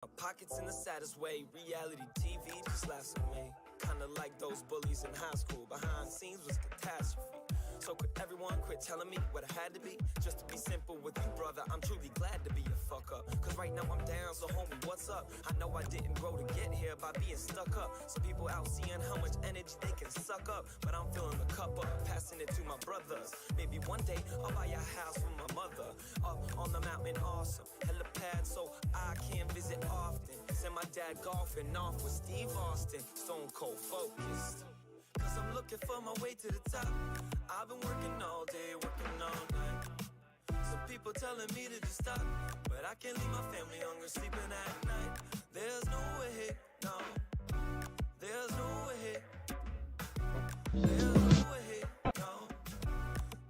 My pockets in the saddest way. Reality TV just laughs at me. Kinda like those bullies in high school. Behind scenes was catastrophe. So could everyone quit telling me what I had to be? Just to be simple with you, brother, I'm truly glad to be a fuck up. Cause right now I'm down, so homie, what's up? I know I didn't grow to get here by being stuck up. Some people out seeing how much energy they can suck up. But I'm filling the cup up, passing it to my brothers. Maybe one day I'll buy a house for my mother. Up on the mountain, awesome. Helipad so I can visit often. Send my dad golfing off with Steve Austin. Stone cold focused. Cause I'm looking for my way to the top. I've been working all day, working all night. Some people telling me to just stop, but I can't leave my family hungry, sleeping at night. There's no way, no. There's no way. There's no way, no.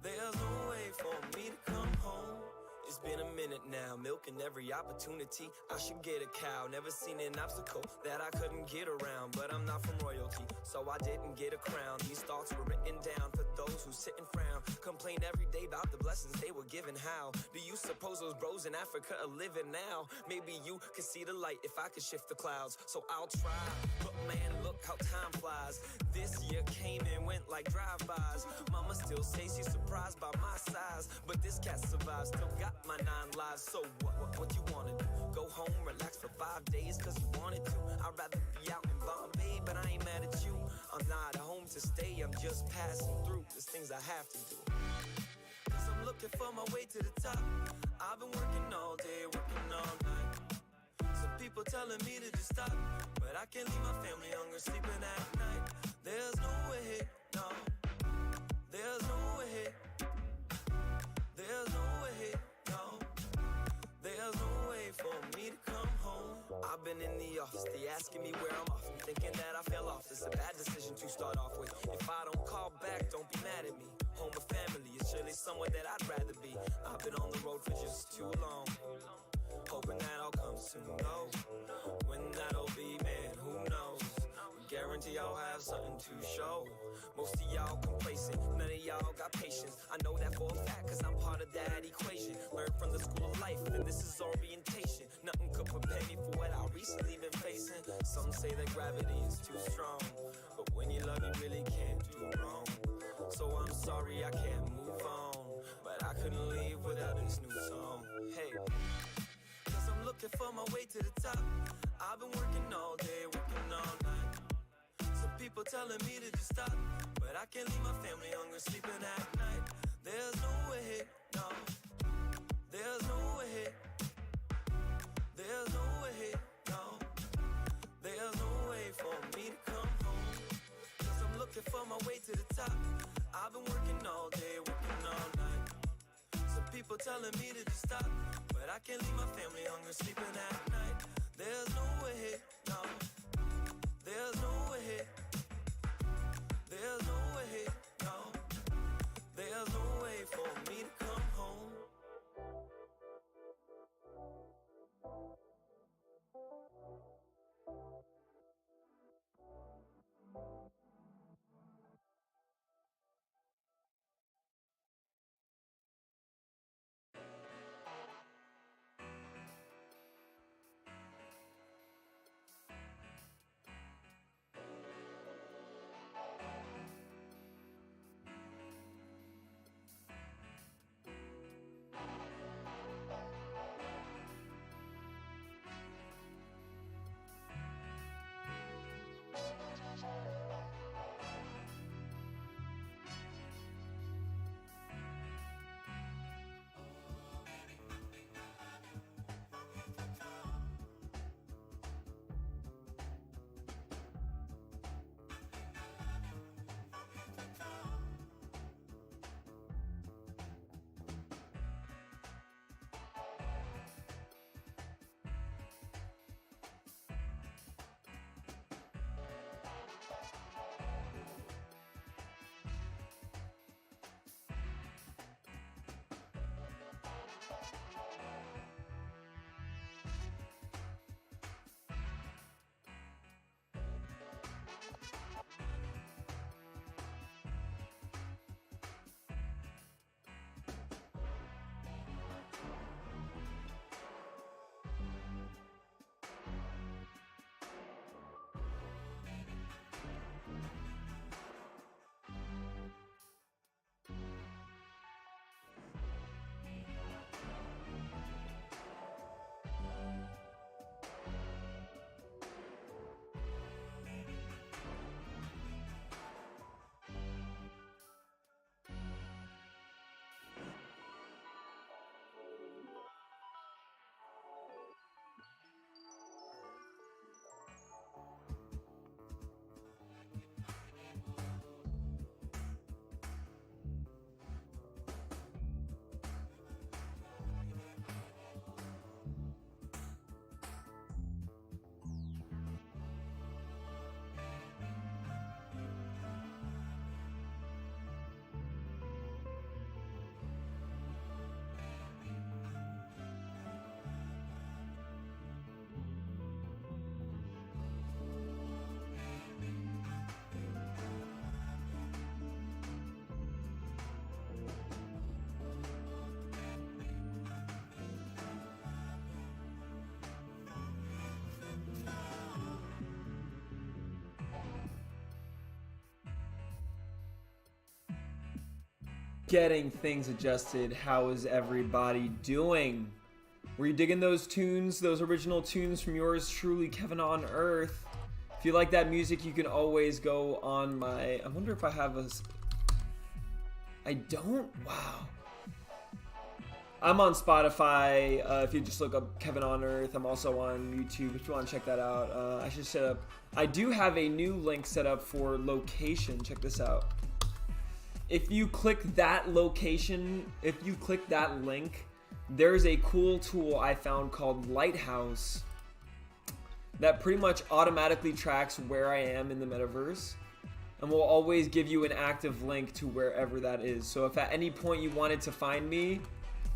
There's no way for me to come home. It's been a minute now, milking every opportunity. I should get a cow, never seen an obstacle that I couldn't get around. But I'm not from royalty, so I didn't get a crown. These thoughts were written down for those who sit and frown. Complain every day about the blessings they were given. How do you suppose those bros in Africa are living now? Maybe you could see the light if I could shift the clouds. So I'll try, but man, look how time flies. This year came and went like drive-bys. Mama still says she's surprised by my size, but this cat survives, still got my 9 lives. So what you wanna do? Go home, relax for 5 days cause you wanted to. I'd rather be out in Bombay, but I ain't mad at you. I'm not at home to stay, I'm just passing through. There's things I have to do. Cause I'm looking for my way to the top. I've been working all day, working all night. Some people telling me to just stop, but I can't leave my family hungry, sleeping at night. There's no way, no. There's no way. There's no way, no. There's no way for me to come home. I've been in the office, they asking me where I'm off. I'm thinking that I fell off, it's a bad decision to start off with. If I don't call back, don't be mad at me. Home or family is surely somewhere that I'd rather be. I've been on the road for just too long, hoping that I'll come soon. No, when that'll be, man, who knows? Guarantee y'all have something to show. Most of y'all complacent, none of y'all got patience. I know that for a fact, cause I'm part of that equation. Learned from the school of life, and this is orientation. Nothing could prepare me for what I recently been facing. Some say that gravity is too strong, but when you love, you really can't do wrong. So I'm sorry I can't move on, but I couldn't leave without this new song. Hey, cause I'm looking for my way to the top. I've been working all day, working all night. Some people telling me to just stop, but I can't leave my family hungry, sleeping at night. There's no way, no. There's no way. There's no way, no. There's no way for me to come home. Cause I'm looking for my way to the top. I've been working all day, working all night. Some people telling me to just stop, but I can't leave my family hungry, sleeping at night. There's no way, no. There's no way. There's no way, no. There's no way for me to come home. Getting things adjusted. How is everybody doing? Were you digging those tunes, those original tunes from yours truly, Kevin on Earth? If you like that music, you can always go on my... I wonder if I have a... I don't? Wow. I'm on Spotify. If you just look up Kevin on Earth. I'm also on YouTube if you want to check that out. I should set up... I do have a new link set up for location. Check this out. If you click that location, if you click that link, there's a cool tool I found called Lighthouse that pretty much automatically tracks where I am in the metaverse and will always give you an active link to wherever that is. So if at any point you wanted to find me,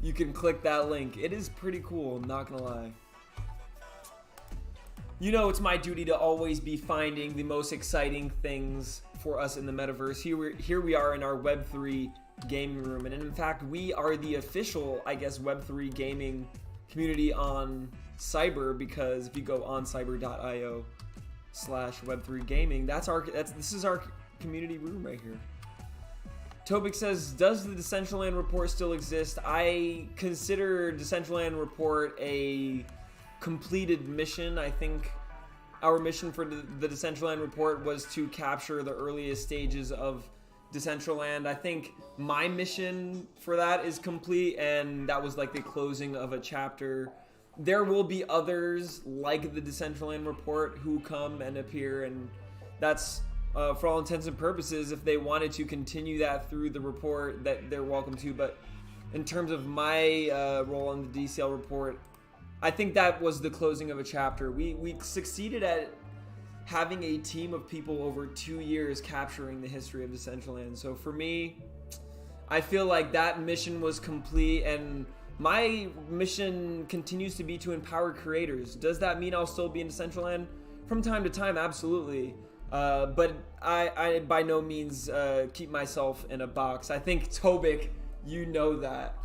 you can click that link. It is pretty cool, I'm not gonna lie. You know it's my duty to always be finding the most exciting things for us in the metaverse. Here we are in our Web3 gaming room, and in fact we are the official, I guess, Web3 gaming community on Cyber, because if you go on cyber.io/Web3 gaming, this is our community room right here. Tobik says, does the Decentraland report still exist? I consider Decentraland report a completed mission. I think our mission for the Decentraland report was to capture the earliest stages of Decentraland. I think my mission for that is complete, and that was like the closing of a chapter. There will be others like the Decentraland report who come and appear, and that's for all intents and purposes, if they wanted to continue that through the report, that they're welcome to. But in terms of my role on the DCL report, I think that was the closing of a chapter. We succeeded at having a team of people over 2 years capturing the history of Decentraland. So for me, I feel like that mission was complete, and my mission continues to be to empower creators. Does that mean I'll still be in Decentraland? From time to time, absolutely. But I by no means keep myself in a box. I think Tobik, you know that.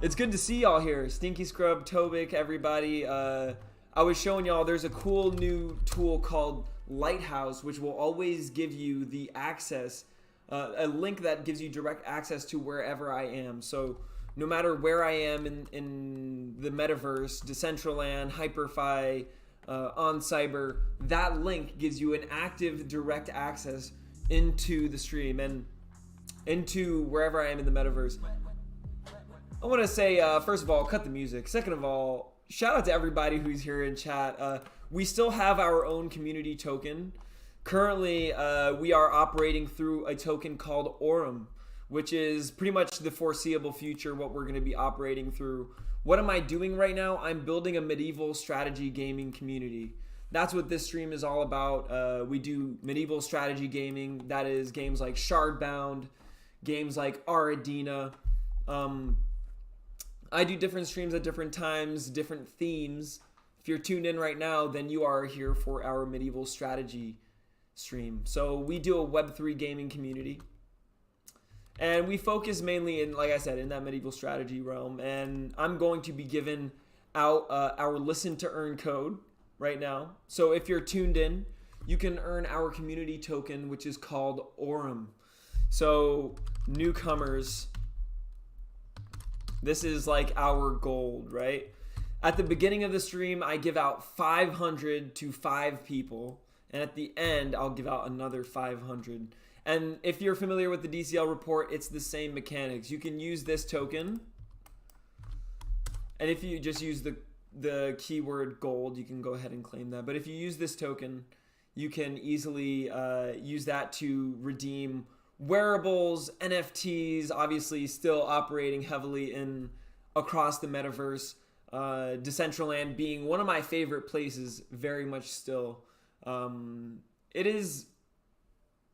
It's good to see y'all here. Stinky Scrub, Tobik, everybody. I was showing y'all there's a cool new tool called Lighthouse, which will always give you the access, a link that gives you direct access to wherever I am. So no matter where I am in the metaverse, Decentraland, HyperFi, on Cyber, that link gives you an active direct access into the stream and into wherever I am in the metaverse. I want to say, first of all, cut the music. Second of all, shout out to everybody who's here in chat. We still have our own community token. Currently, we are operating through a token called Aurum, which is pretty much the foreseeable future, what we're going to be operating through. What am I doing right now? I'm building a medieval strategy gaming community. That's what this stream is all about. We do medieval strategy gaming. That is games like Shardbound, games like Aradina. I do different streams at different times, different themes. If you're tuned in right now, then you are here for our medieval strategy stream. So we do a Web3 gaming community. And we focus mainly in, like I said, in that medieval strategy realm. And I'm going to be giving out our listen to earn code right now. So if you're tuned in, you can earn our community token, which is called Aurum. So newcomers, this is like our gold, right? At the beginning of the stream, I give out 500 to 5 people. And at the end, I'll give out another 500. And if you're familiar with the DCL report, it's the same mechanics. You can use this token. And if you just use the keyword gold, you can go ahead and claim that. But if you use this token, you can easily use that to redeem wearables, NFTs, obviously still operating heavily in across the metaverse. Decentraland being one of my favorite places, very much still. It is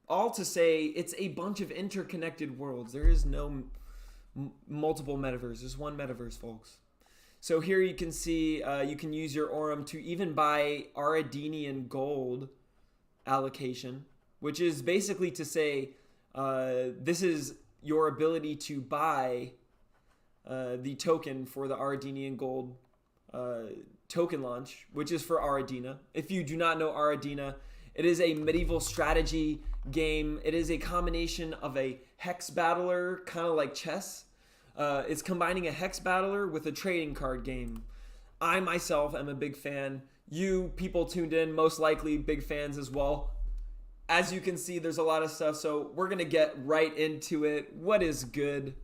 all to say it's a bunch of interconnected worlds. There is no multiple metaverse. There's one metaverse, folks. So here you can see you can use your Aurum to even buy Aradinian gold allocation, which is basically to say this is your ability to buy the token for the Aradinian gold token launch, which is for Aradina. If you do not know Aradina, It is a medieval strategy game. It is a combination of a hex battler, kind of like chess. It's combining a hex battler with a trading card game. I myself am a big fan. You people tuned in, most likely big fans as well. As you can see, there's a lot of stuff, so we're going to get right into it. What is good?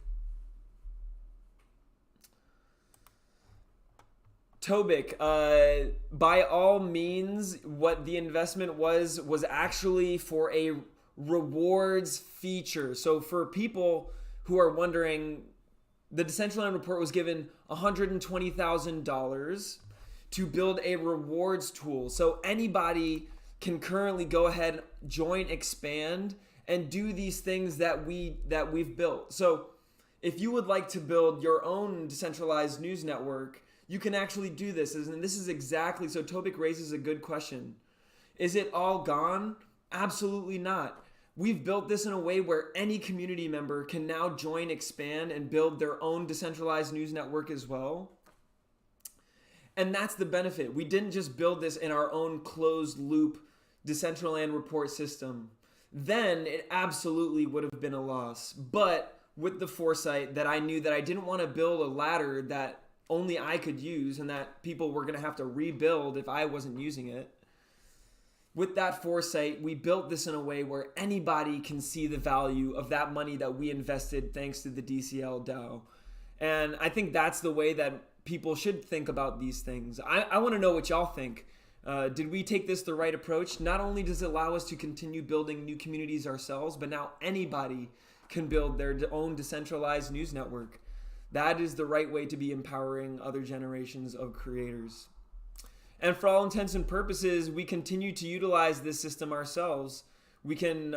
Tobik, by all means, what the investment was actually for a rewards feature. So for people who are wondering, the Decentraland report was given $120,000 to build a rewards tool. So anybody can currently go ahead, join Expand, and do these things that we've built. So if you would like to build your own decentralized news network, you can actually do this. And this is exactly, so Tobik raises a good question. Is it all gone? Absolutely not. We've built this in a way where any community member can now join Expand and build their own decentralized news network as well. And that's the benefit. We didn't just build this in our own closed loop Decentraland report system. Then it absolutely would have been a loss. But with the foresight that I knew that I didn't want to build a ladder that only I could use and that people were going to have to rebuild if I wasn't using it. With that foresight, we built this in a way where anybody can see the value of that money that we invested thanks to the DCL DAO. And I think that's the way that people should think about these things. I want to know what y'all think. Did we take this the right approach? Not only does it allow us to continue building new communities ourselves, but now anybody can build their own decentralized news network. That is the right way to be empowering other generations of creators. And for all intents and purposes, we continue to utilize this system ourselves. We can,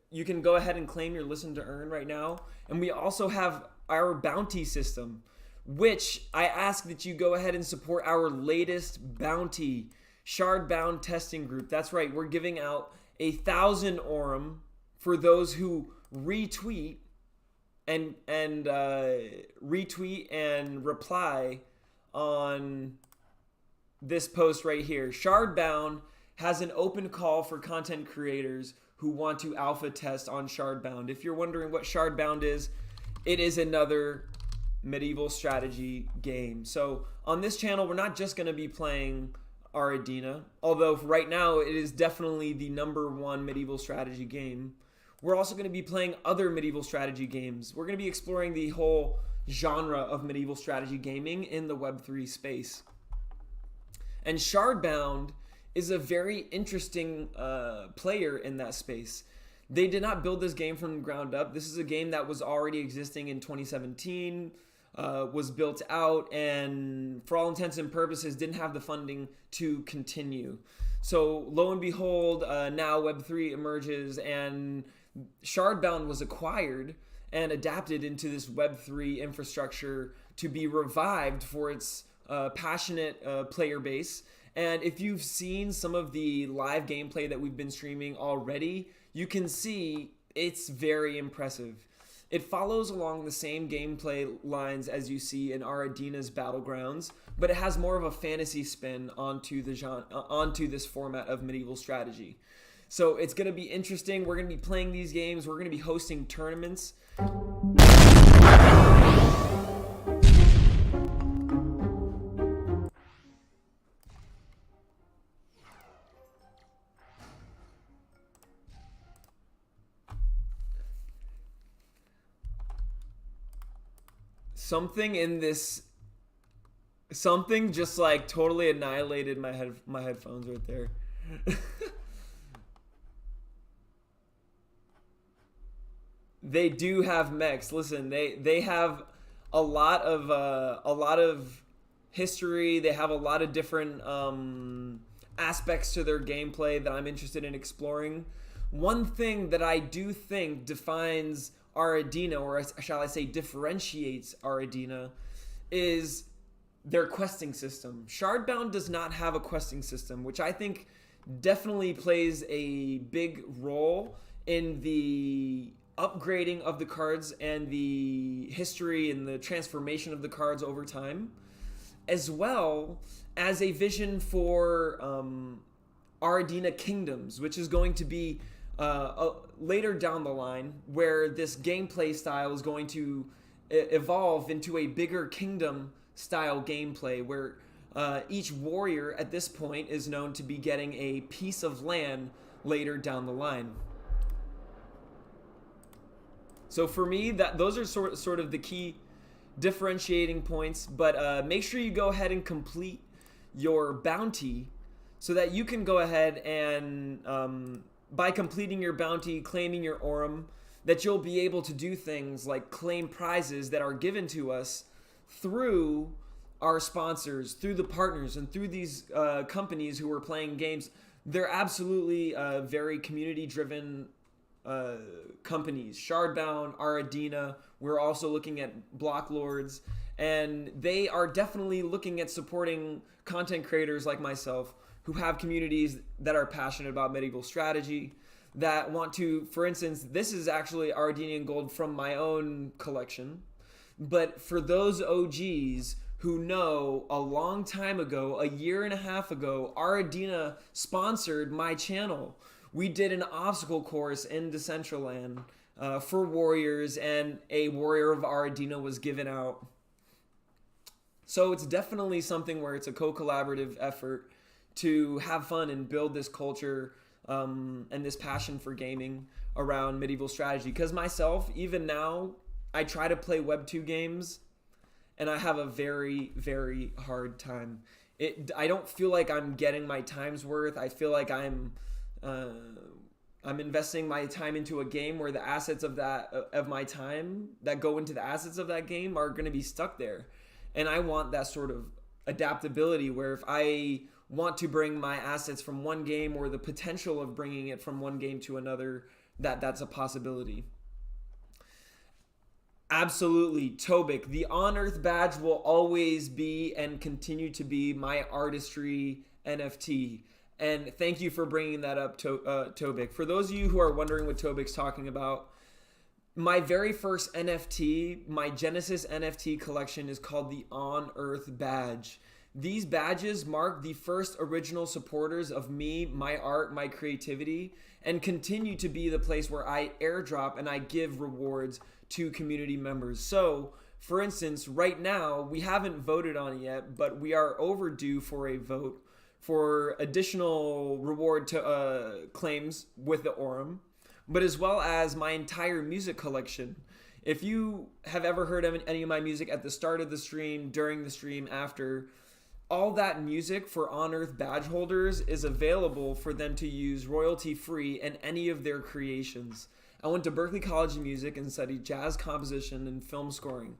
you can go ahead and claim your listen to earn right now. And we also have our bounty system, which I ask that you go ahead and support our latest bounty, Shardbound Testing Group. That's right, we're giving out 1,000 Aurum for those who retweet and reply on this post right here. Shardbound has an open call for content creators who want to alpha test on Shardbound. If you're wondering what Shardbound is, it is another medieval strategy game. So on this channel, we're not just going to be playing Aradina, although right now it is definitely the #1 medieval strategy game. We're also going to be playing other medieval strategy games. We're going to be exploring the whole genre of medieval strategy gaming in the Web3 space. And Shardbound is a very interesting player in that space. They did not build this game from the ground up. This is a game that was already existing in 2017, was built out, and for all intents and purposes didn't have the funding to continue. So lo and behold, now Web3 emerges, and Shardbound was acquired and adapted into this Web3 infrastructure to be revived for its passionate player base. And if you've seen some of the live gameplay that we've been streaming already, you can see it's very impressive. It follows along the same gameplay lines as you see in Aradina's Battlegrounds, but it has more of a fantasy spin onto the genre, onto this format of medieval strategy. So it's going to be interesting. We're going to be playing these games. We're going to be hosting tournaments. Something just like totally annihilated my headphones right there. They do have mechs. Listen, they have a lot of history. They have a lot of different aspects to their gameplay that I'm interested in exploring. One thing that I do think defines Aradina, or shall I say differentiates Aradina, is their questing system. Shardbound does not have a questing system, which I think definitely plays a big role in the upgrading of the cards and the history and the transformation of the cards over time, as well as a vision for Ardina Kingdoms, which is going to be later down the line, where this gameplay style is going to evolve into a bigger kingdom style gameplay, where each warrior at this point is known to be getting a piece of land later down the line. So for me, those are sort of the key differentiating points. But make sure you go ahead and complete your bounty, so that you can go ahead and by completing your bounty, claiming your Aurum, that you'll be able to do things like claim prizes that are given to us through our sponsors, through the partners, and through these companies who are playing games. They're absolutely very community-driven companies. Shardbound, Ardina, we're also looking at Block Lords, and they are definitely looking at supporting content creators like myself who have communities that are passionate about medieval strategy, that want to, for instance, this is actually Ardenian gold from my own collection, but for those OGs who know a long time ago, a year and a half ago, Ardina sponsored my channel. We did an obstacle course in Decentraland for warriors, and a warrior of Ardina was given out. So it's definitely something where it's a co-collaborative effort to have fun and build this culture and this passion for gaming around medieval strategy. Because myself, even now, I try to play Web 2 games, and I have a very, very hard time. I don't feel like I'm getting my time's worth. I feel like I'm investing my time into a game where the assets of my time that go into the assets of that game are going to be stuck there. And I want that sort of adaptability where if I want to bring my assets from one game, or the potential of bringing it from one game to another, that's a possibility. Absolutely, Tobik. The On Earth badge will always be and continue to be my artistry NFT. And thank you for bringing that up, Tobik. For those of you who are wondering what Tobik's talking about, my very first NFT, my Genesis NFT collection, is called the On Earth badge. These badges mark the first original supporters of me, my art, my creativity, and continue to be the place where I airdrop and I give rewards to community members. So, for instance, right now, we haven't voted on it yet, but we are overdue for a vote for additional reward to claims with the Aurum, but as well as my entire music collection. If you have ever heard of any of my music at the start of the stream, during the stream, after, all that music for On Earth badge holders is available for them to use royalty-free in any of their creations. I went to Berklee College of Music and studied jazz composition and film scoring.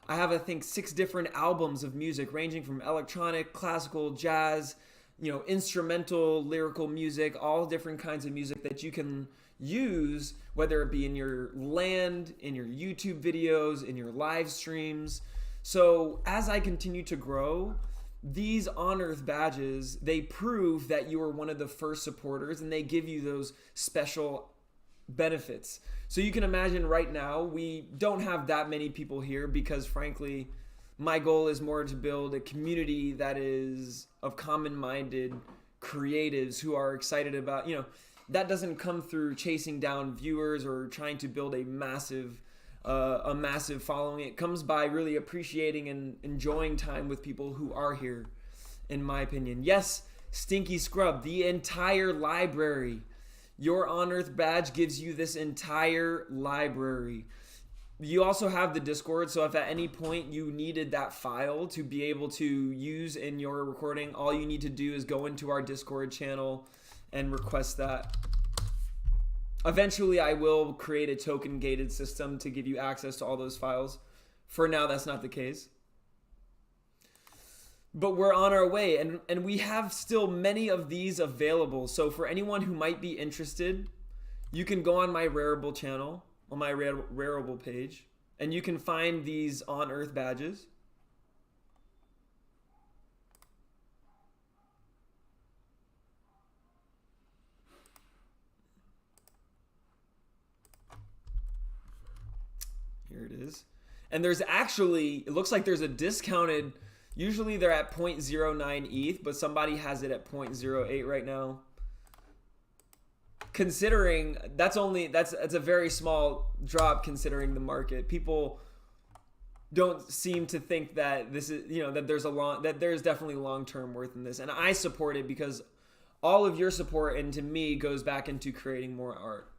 I have, I think, 6 different albums of music ranging from electronic, classical, jazz, instrumental, lyrical music, all different kinds of music that you can use, whether it be in your land, in your YouTube videos, in your live streams. So as I continue to grow, these On Earth badges, they prove that you are one of the first supporters, and they give you those special benefits. So you can imagine right now, we don't have that many people here because, frankly, my goal is more to build a community that is of common-minded creatives who are excited about, that doesn't come through chasing down viewers or trying to build a massive following. It comes by really appreciating and enjoying time with people who are here, in my opinion. Yes, Stinky Scrub, the entire library. Your On Earth badge gives you this entire library. You also have the Discord, so if at any point you needed that file to be able to use in your recording, all you need to do is go into our Discord channel and request that. Eventually, I will create a token-gated system to give you access to all those files. For now, that's not the case. But we're on our way, and we have still many of these available. So for anyone who might be interested, you can go on my Rareable channel, on my Rareable page, and you can find these On Earth badges. Here it is. And there's actually, it looks like there's a discounted, usually they're at 0.09 ETH, but somebody has it at 0.08 right now. considering that's a very small drop considering the market. People don't seem to think that this is, that there's definitely long-term worth in this. And I support it because all of your support, and to me, goes back into creating more art.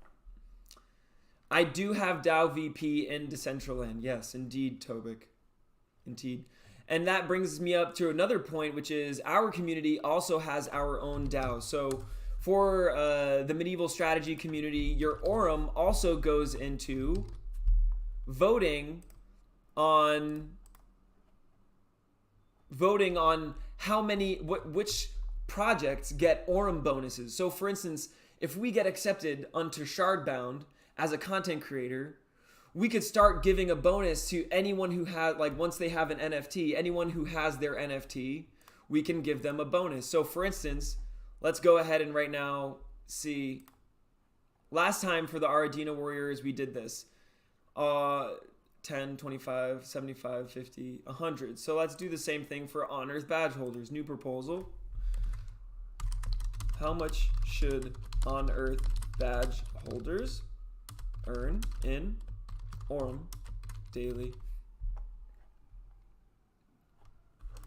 I do have DAO VP in Decentraland. Yes, indeed, Tobik. Indeed. And that brings me up to another point, which is our community also has our own DAO. So for the medieval strategy community, your Aurum also goes into voting on how many, which projects get Aurum bonuses. So for instance, if we get accepted onto Shardbound as a content creator, we could start giving a bonus to anyone who has, like, once they have an NFT, anyone who has their NFT, we can give them a bonus. So for instance, let's go ahead and right now see, last time for the Aradina Warriors, we did this. 10, 25, 75, 50, 100. So let's do the same thing for On-Earth badge holders. New proposal. How much should On-Earth badge holders earn in Aurum daily?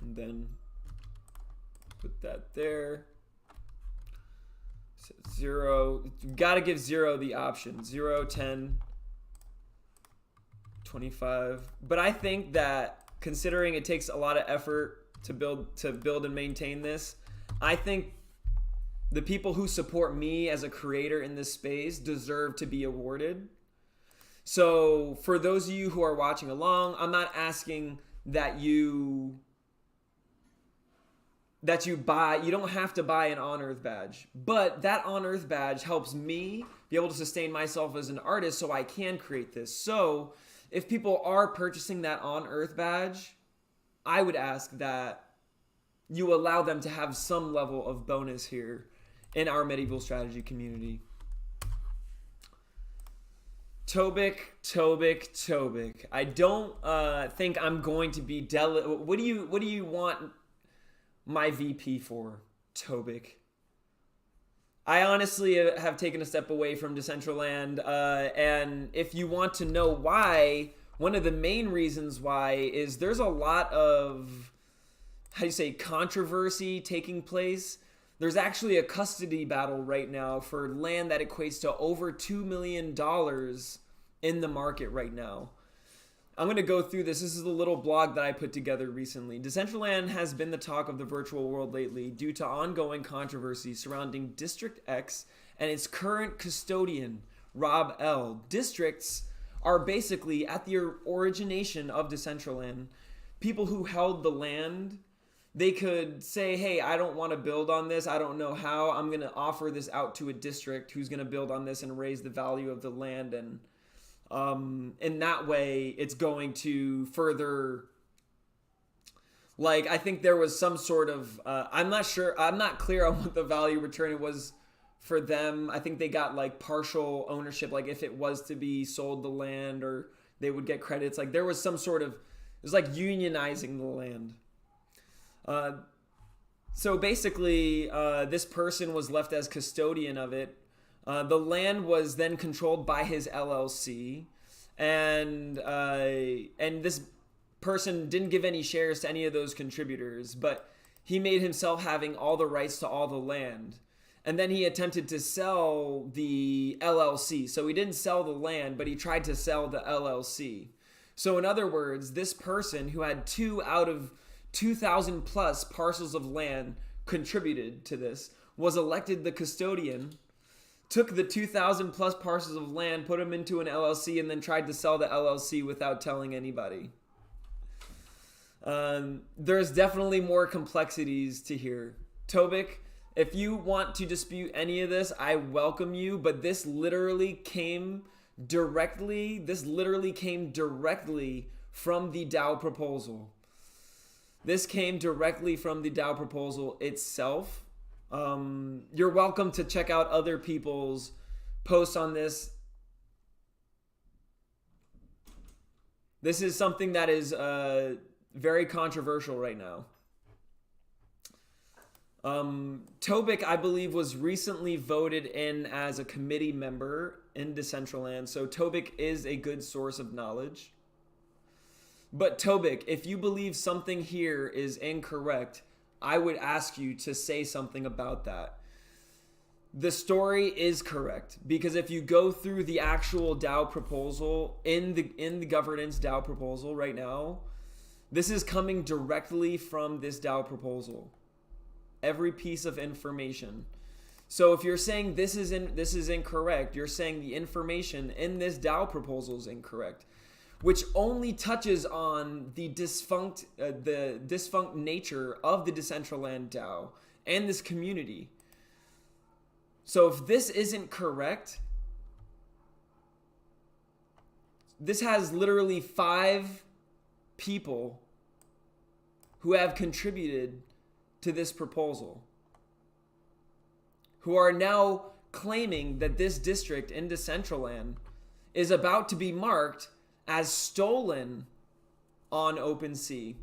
And then put that there. 0. You gotta give 0 the option. 0, 10, 25. But I think that considering it takes a lot of effort to build and maintain this, I think the people who support me as a creator in this space deserve to be awarded. So for those of you who are watching along, I'm not asking that you buy, you don't have to buy an On-Earth badge, but that On-Earth badge helps me be able to sustain myself as an artist so I can create this. So if people are purchasing that On-Earth badge, I would ask that you allow them to have some level of bonus here in our medieval strategy community. Tobik. I don't think I'm going to be what do you want my VP for, Tobik? I honestly have taken a step away from Decentraland, and if you want to know why, one of the main reasons why is there's a lot of, controversy taking place. There's actually a custody battle right now for land that equates to over $2 million in the market right now. I'm going to go through this. This is a little blog that I put together recently. Decentraland has been the talk of the virtual world lately due to ongoing controversy surrounding District X and its current custodian, Rob L. Districts are basically, at the origination of Decentraland, people who held the land. They could say, hey, I don't want to build on this. I don't know how. I'm going to offer this out to a district who's going to build on this and raise the value of the land. And in that way, it's going to further, I think there was some sort of, I'm not clear on what the value return was for them. I think they got partial ownership, if it was to be sold the land, or they would get credits. There was some sort of, it was unionizing the land. So basically, this person was left as custodian of it. The land was then controlled by his LLC, and this person didn't give any shares to any of those contributors, but he made himself having all the rights to all the land. And then he attempted to sell the LLC. So he didn't sell the land, but he tried to sell the LLC. So in other words, this person who had 2 out of 2,000 plus parcels of land contributed to this was elected the custodian, took the 2,000 plus parcels of land, put them into an LLC, and then tried to sell the LLC without telling anybody. There's definitely more complexities to here. Tobik, if you want to dispute any of this, I welcome you, but this literally came directly from the DAO proposal. This came directly from the DAO proposal itself. You're welcome to check out other people's posts on this. This is something that is very controversial right now. Tobik, I believe, was recently voted in as a committee member in Decentraland, so Tobik is a good source of knowledge. But Tobik, if you believe something here is incorrect, I would ask you to say something about that. The story is correct, because if you go through the actual DAO proposal in the governance DAO proposal right now, this is coming directly from this DAO proposal. Every piece of information. So if you're saying this is incorrect, you're saying the information in this DAO proposal is incorrect, which only touches on the defunct nature of the Decentraland DAO and this community. So if this isn't correct, this has literally 5 people who have contributed to this proposal, who are now claiming that this district in Decentraland is about to be marked as stolen on OpenSea.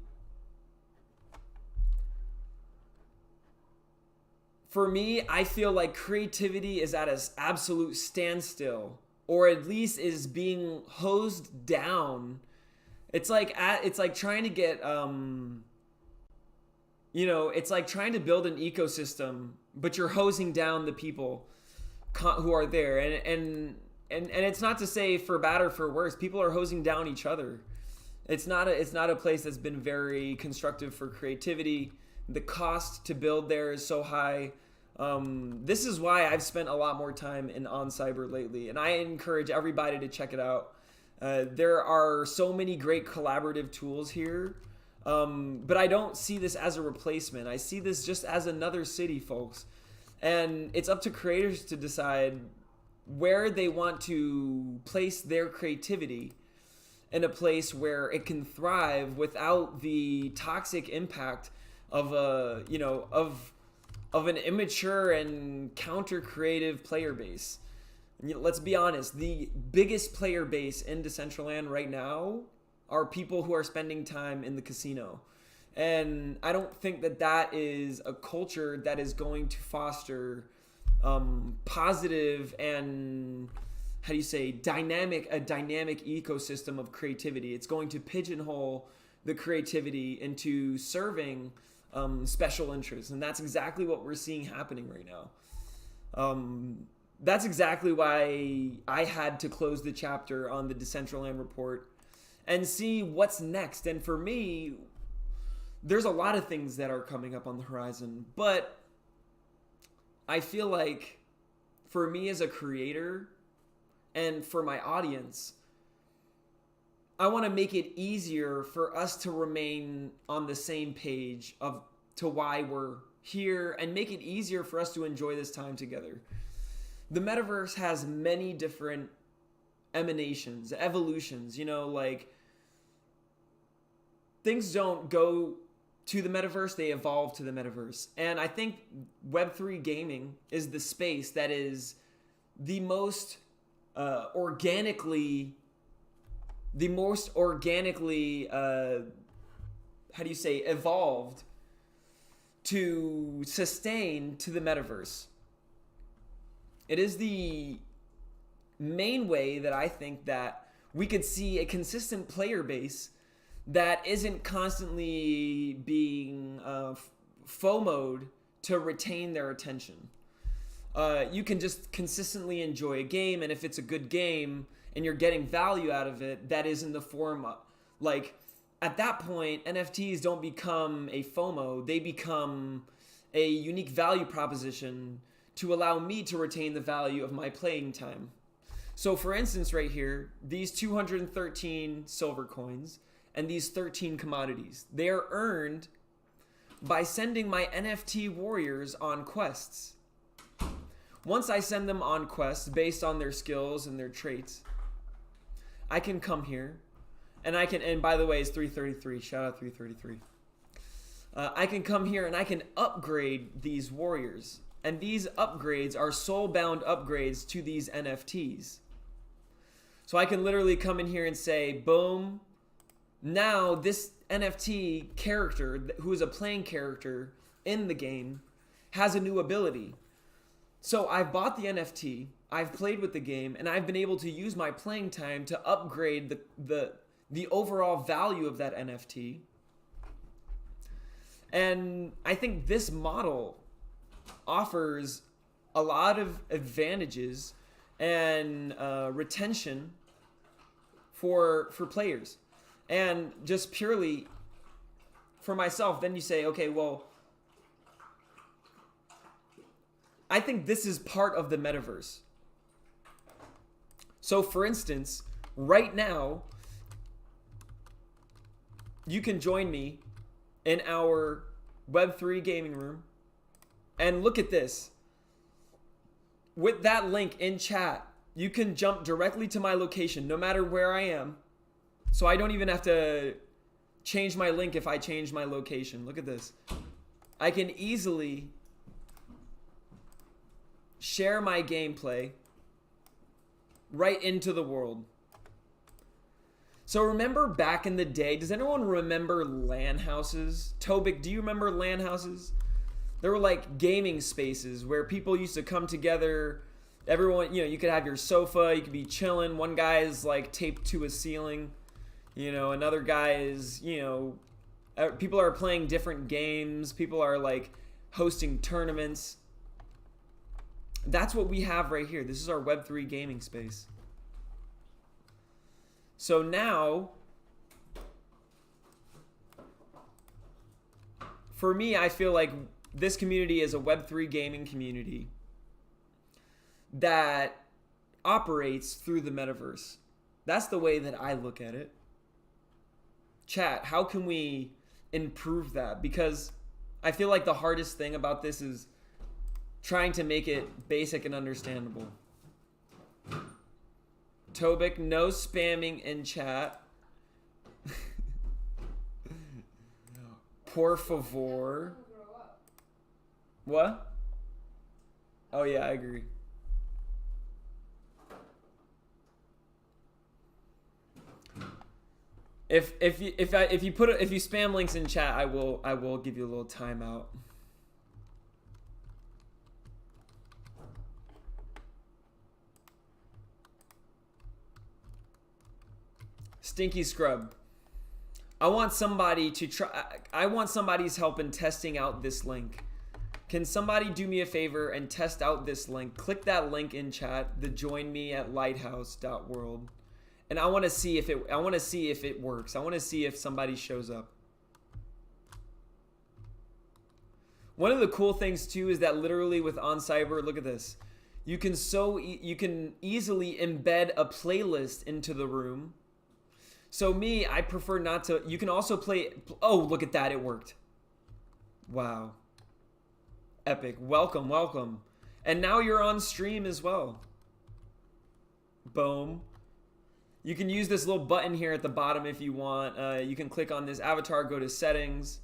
For me, I feel like creativity is at an absolute standstill, or at least is being hosed down. It's like trying to get it's like trying to build an ecosystem, but you're hosing down the people who are there, and it's not to say for bad or for worse. People are hosing down each other. It's not a place that's been very constructive for creativity. The cost to build there is so high. This is why I've spent a lot more time on Cyber lately, and I encourage everybody to check it out. There are so many great collaborative tools here, but I don't see this as a replacement. I see this just as another city, folks. And it's up to creators to decide where they want to place their creativity in a place where it can thrive without the toxic impact of an immature and counter creative player base. Let's be honest, the biggest player base in Decentraland right now are people who are spending time in the casino. And I don't think that is a culture that is going to foster positive and dynamic ecosystem of creativity. It's going to pigeonhole the creativity into serving special interests, and that's exactly what we're seeing happening right now. That's exactly why I had to close the chapter on the Decentraland report and see what's next. And for me, there's a lot of things that are coming up on the horizon, but I feel like for me as a creator and for my audience, I want to make it easier for us to remain on the same page to why we're here, and make it easier for us to enjoy this time together. The metaverse has many different emanations, evolutions, like things don't go to the metaverse, they evolve to the metaverse. And I think Web3 gaming is the space that is the most organically evolved to sustain to the metaverse. It is the main way that I think that we could see a consistent player base that isn't constantly being FOMO'd to retain their attention. You can just consistently enjoy a game, and if it's a good game and you're getting value out of it, that is in the form of, at that point, NFTs don't become a FOMO, they become a unique value proposition to allow me to retain the value of my playing time. So for instance, right here, these 213 silver coins and these 13 commodities, they are earned by sending my NFT warriors on quests. Once I send them on quests based on their skills and their traits, I can come here and by the way, it's 333, shout out 333. I can come here and I can upgrade these warriors. And these upgrades are soul-bound upgrades to these NFTs. So I can literally come in here and say, boom, now this NFT character, who is a playing character in the game, has a new ability. So I've bought the NFT, I've played with the game, and I've been able to use my playing time to upgrade the overall value of that NFT. And I think this model offers a lot of advantages and retention for players. And just purely for myself, then you say, okay, well, I think this is part of the metaverse. So for instance, right now, you can join me in our Web3 gaming room. And look at this. With that link in chat, you can jump directly to my location no matter where I am. So I don't even have to change my link if I change my location. Look at this. I can easily share my gameplay right into the world. So remember back in the day, does anyone remember LAN houses? Tobik, do you remember LAN houses? There were like gaming spaces where people used to come together. Everyone, you could have your sofa, you could be chilling. One guy is like taped to a ceiling. Another guy is, people are playing different games. People are like hosting tournaments. That's what we have right here. This is our Web3 gaming space. So now, for me, I feel like this community is a Web3 gaming community that operates through the metaverse. That's the way that I look at it. Chat, how can we improve that? Because I feel like the hardest thing about this is trying to make it basic and understandable. Tobik, no spamming in chat. Por favor. What? Oh yeah, I agree. If you spam links in chat, I will give you a little timeout. Stinky Scrub. I want somebody to try. I want somebody's help in testing out this link. Can somebody do me a favor and test out this link? Click that link in chat, the join me at lighthouse.world. And I want to see if it works. I want to see if somebody shows up. One of the cool things too is that literally with OnCyber, look at this. You can easily embed a playlist into the room. So me, I prefer not to. You can also play. Oh, look at that. It worked. Wow. Epic. Welcome, welcome. And now you're on stream as well. Boom. You can use this little button here at the bottom if you want. You can click on this avatar, go to settings,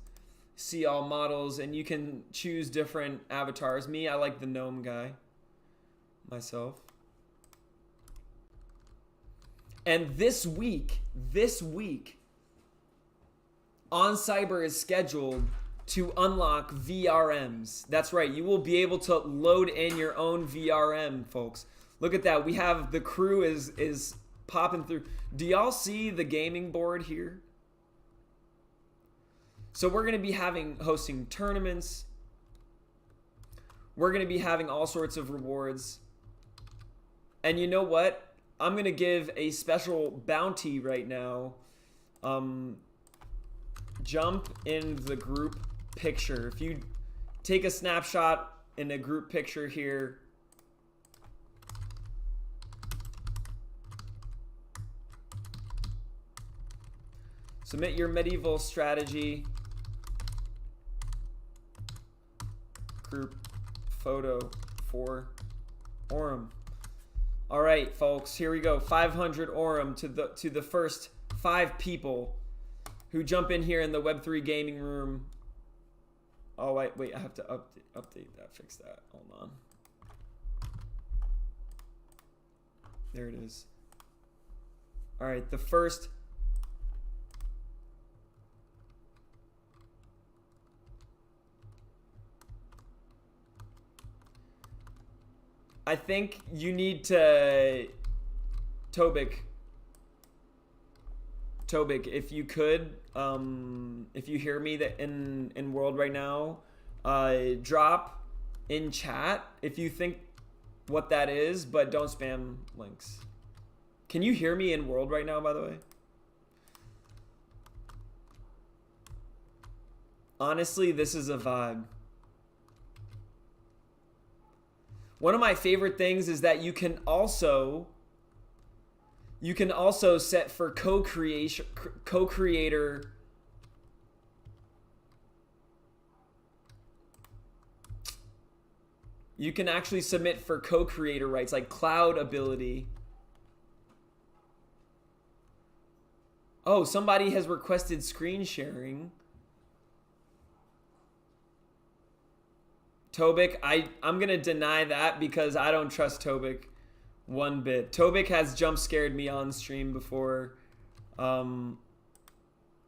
see all models, and you can choose different avatars. Me, I like the gnome guy. Myself. And this week, OnCyber is scheduled to unlock VRMs. That's right, you will be able to load in your own VRM, folks. Look at that. We have the crew is popping through. Do y'all see the gaming board here? So we're going to be hosting tournaments. We're going to be having all sorts of rewards. And you know what? I'm going to give a special bounty right now. Jump in the group picture. If you take a snapshot in a group picture here, submit your medieval strategy group photo for Aurum. All right, folks, here we go. 500 Aurum to the first 5 people who jump in here in the Web3 gaming room. Oh, wait, I have to update that, fix that. Hold on. There it is. All right, the first. I think you need to Tobik, if you could, if you hear me that in world right now, drop in chat if you think what that is, but don't spam links. Can you hear me in world right now, by the way? Honestly, this is a vibe. One of my favorite things is that you can also set for co-creator. You can actually submit for co-creator rights, like cloud ability. Oh, somebody has requested screen sharing. Tobik, I'm going to deny that because I don't trust Tobik one bit. Tobik has jump scared me on stream before. And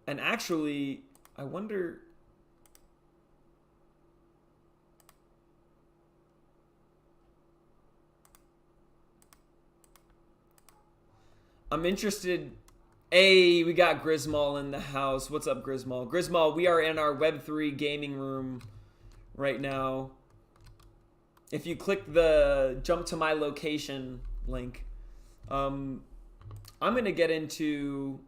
actually, I wonder... I'm interested... Hey, we got Grismal in the house. What's up, Grismal? Grismal, we are in our Web3 gaming room right now. If you click the jump to my location link, I'm going to get into...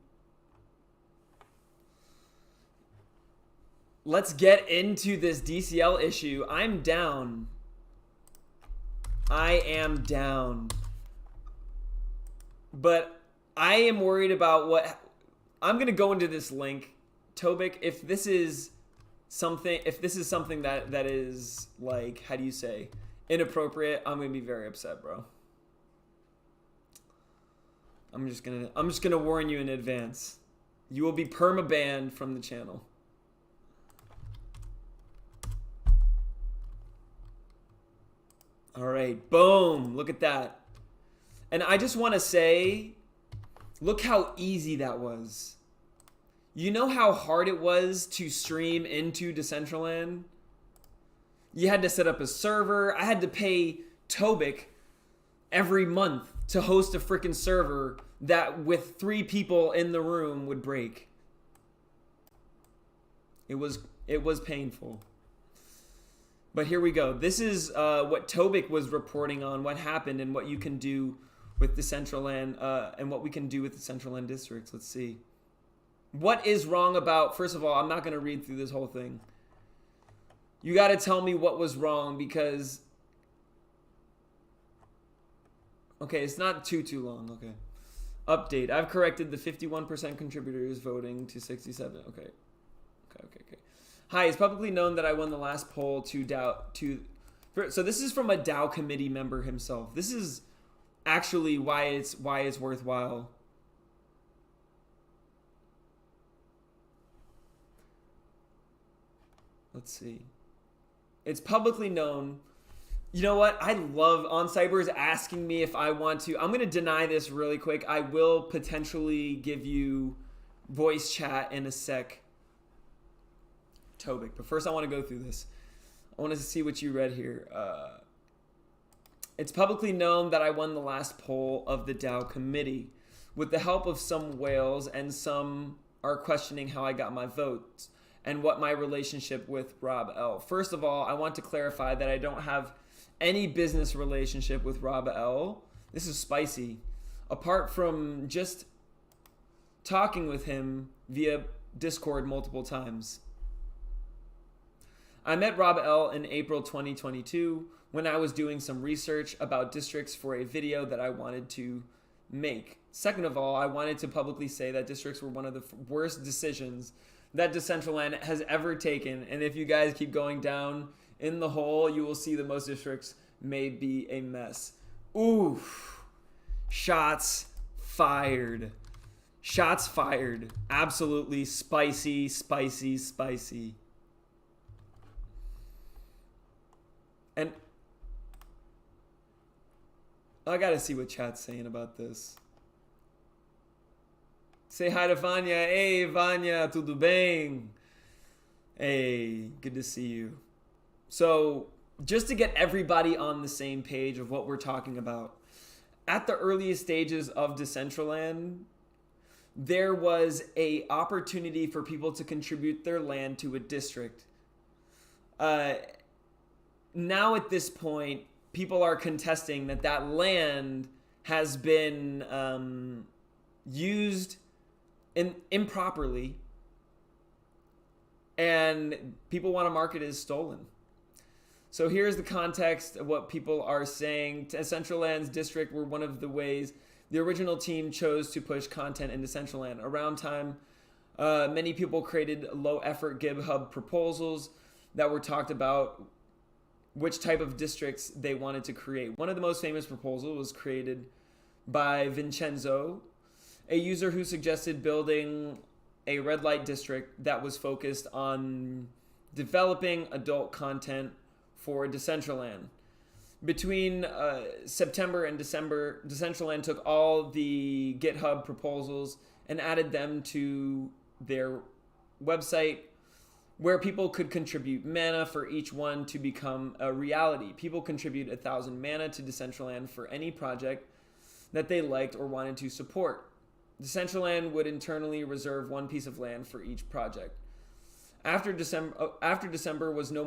Let's get into this DCL issue. I'm down. I am down. But I am worried about what... I'm going to go into this link. Tobik, if this is something that is like, how do you say, inappropriate, I'm going to be very upset, bro. I'm just going to warn you in advance. You will be perma-banned from the channel. All right, boom, look at that. And I just want to say, look how easy that was. You know how hard it was to stream into Decentraland? You had to set up a server. I had to pay Tobik every month to host a freaking server that with 3 people in the room would break. It was painful. But here we go. This is what Tobik was reporting on, what happened and what you can do with Decentraland, and what we can do with the Decentraland districts. Let's see. What is wrong about... First of all, I'm not going to read through this whole thing. You got to tell me what was wrong because... Okay, it's not too long. Okay. Update. I've corrected the 51% contributors voting to 67. Okay. Hi, it's publicly known that I won the last poll to DAO... So this is from a DAO committee member himself. This is actually why it's worthwhile. Let's see. It's publicly known. You know what? I love OnCyber is asking me if I want to. I'm going to deny this really quick. I will potentially give you voice chat in a sec, Tobik. But first I want to go through this. I want to see what you read here. It's publicly known that I won the last poll of the DAO committee with the help of some whales, and some are questioning how I got my votes and what my relationship with Rob L. First of all, I want to clarify that I don't have any business relationship with Rob L. This is spicy. Apart from just talking with him via Discord multiple times. I met Rob L. in April 2022 when I was doing some research about districts for a video that I wanted to make. Second of all, I wanted to publicly say that districts were one of the worst decisions that Decentraland has ever taken. And if you guys keep going down in the hole, you will see that most districts may be a mess. Oof. Shots fired. Shots fired. Absolutely spicy. And I gotta see what chat's saying about this. Say hi to Vanya. Hey, Vanya, tudo bem? Hey, good to see you. So, just to get everybody on the same page of what we're talking about, at the earliest stages of Decentraland, there was a opportunity for people to contribute their land to a district. Now at this point, people are contesting that land has been used improperly, and people want to mark it as stolen. So here's the context of what people are saying. Decentraland's district were one of the ways the original team chose to push content in Decentraland. Around time, many people created low-effort GitHub proposals that were talked about which type of districts they wanted to create. One of the most famous proposals was created by Vincenzo, a user who suggested building a red light district that was focused on developing adult content for Decentraland. Between September and December, Decentraland took all the GitHub proposals and added them to their website, where people could contribute mana for each one to become a reality. People contribute 1,000 mana to Decentraland for any project that they liked or wanted to support. Decentraland would internally reserve one piece of land for each project. After December, there was no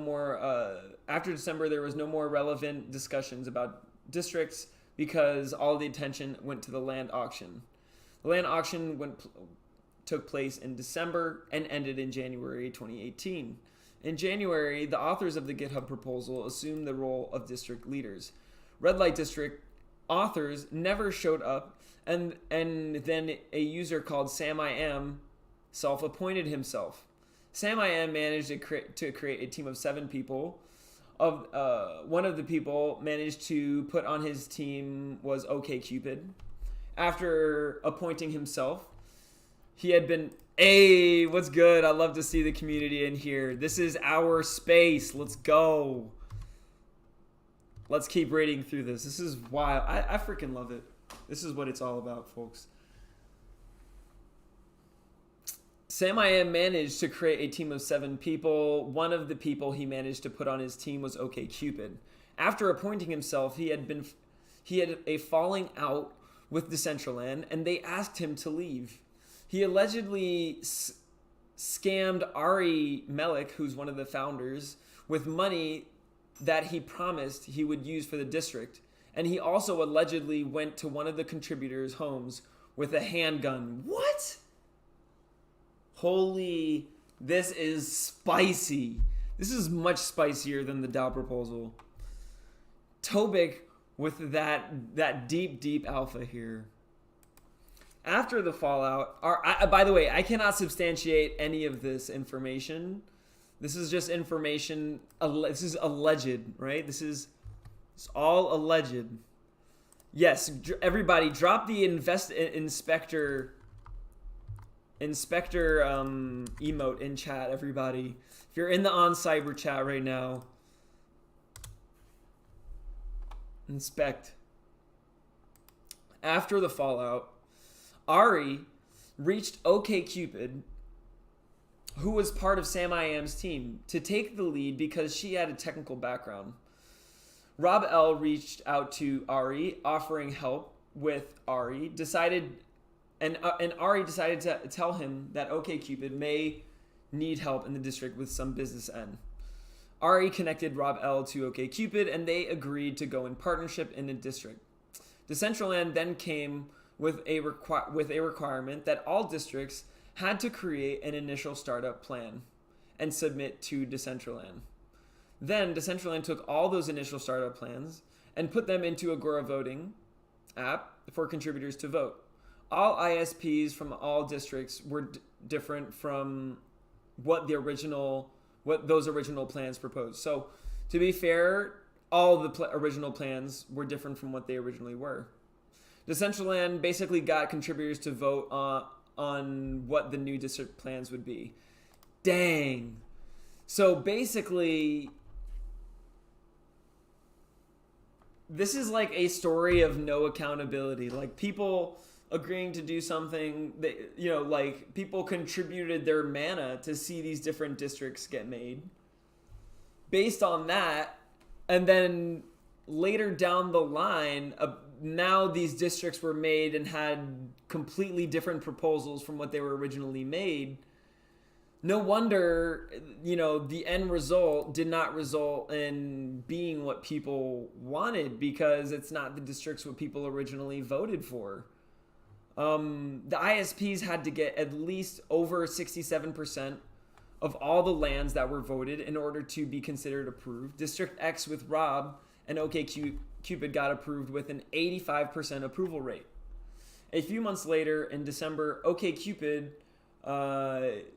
more relevant discussions about districts because all the attention went to the land auction. The land auction took place in December and ended in January 2018. In January, the authors of the GitHub proposal assumed the role of district leaders. Red Light District authors never showed up, and then a user called SamIam self-appointed himself. SamIam managed to create a team of 7 people. One of the people managed to put on his team was OkCupid. After appointing himself, he had been, hey, what's good? I love to see the community in here. This is our space. Let's go. Let's keep reading through this. This is wild. I freaking love it. This is what it's all about, folks. SamIam managed to create a team of 7 people. One of the people he managed to put on his team was OkCupid. After appointing himself, he had a falling out with Decentraland, and they asked him to leave. He allegedly scammed Ari Melik, who's one of the founders, with money that he promised he would use for the district. And he also allegedly went to one of the contributors' homes with a handgun. What? Holy, this is spicy. This is much spicier than the DAO proposal. Tobik with that deep alpha here. After the fallout, by the way, I cannot substantiate any of this information. This is just information. This is alleged, right? It's all alleged. Yes, everybody, drop the inspector emote in chat, everybody. If you're in the on-cyber chat right now, inspect. After the fallout, Ari reached OkCupid, who was part of SamIam's team, to take the lead because she had a technical background. Rob L reached out to Ari, offering help with Ari. And Ari decided to tell him that OkCupid may need help in the district with some business end. Ari connected Rob L to OkCupid, and they agreed to go in partnership in the district. Decentraland then came with a requirement that all districts had to create an initial startup plan and submit to Decentraland. Then Decentraland took all those initial startup plans and put them into Agora voting app for contributors to vote. All ISPs from all districts were different from what those original plans proposed. So, to be fair, all the original plans were different from what they originally were. Decentraland basically got contributors to vote on what the new district plans would be. Dang. So basically, this is like a story of no accountability. Like, people agreeing to do something that, like, people contributed their mana to see these different districts get made. Based on that, And then later down the line, now these districts were made and had completely different proposals from what they were originally made. No wonder, the end result did not result in being what people wanted, because it's not the districts what people originally voted for. The ISPs had to get at least over 67% of all the lands that were voted in order to be considered approved. District X with Rob and OkCupid got approved with an 85% approval rate. A few months later, in December, OkCupid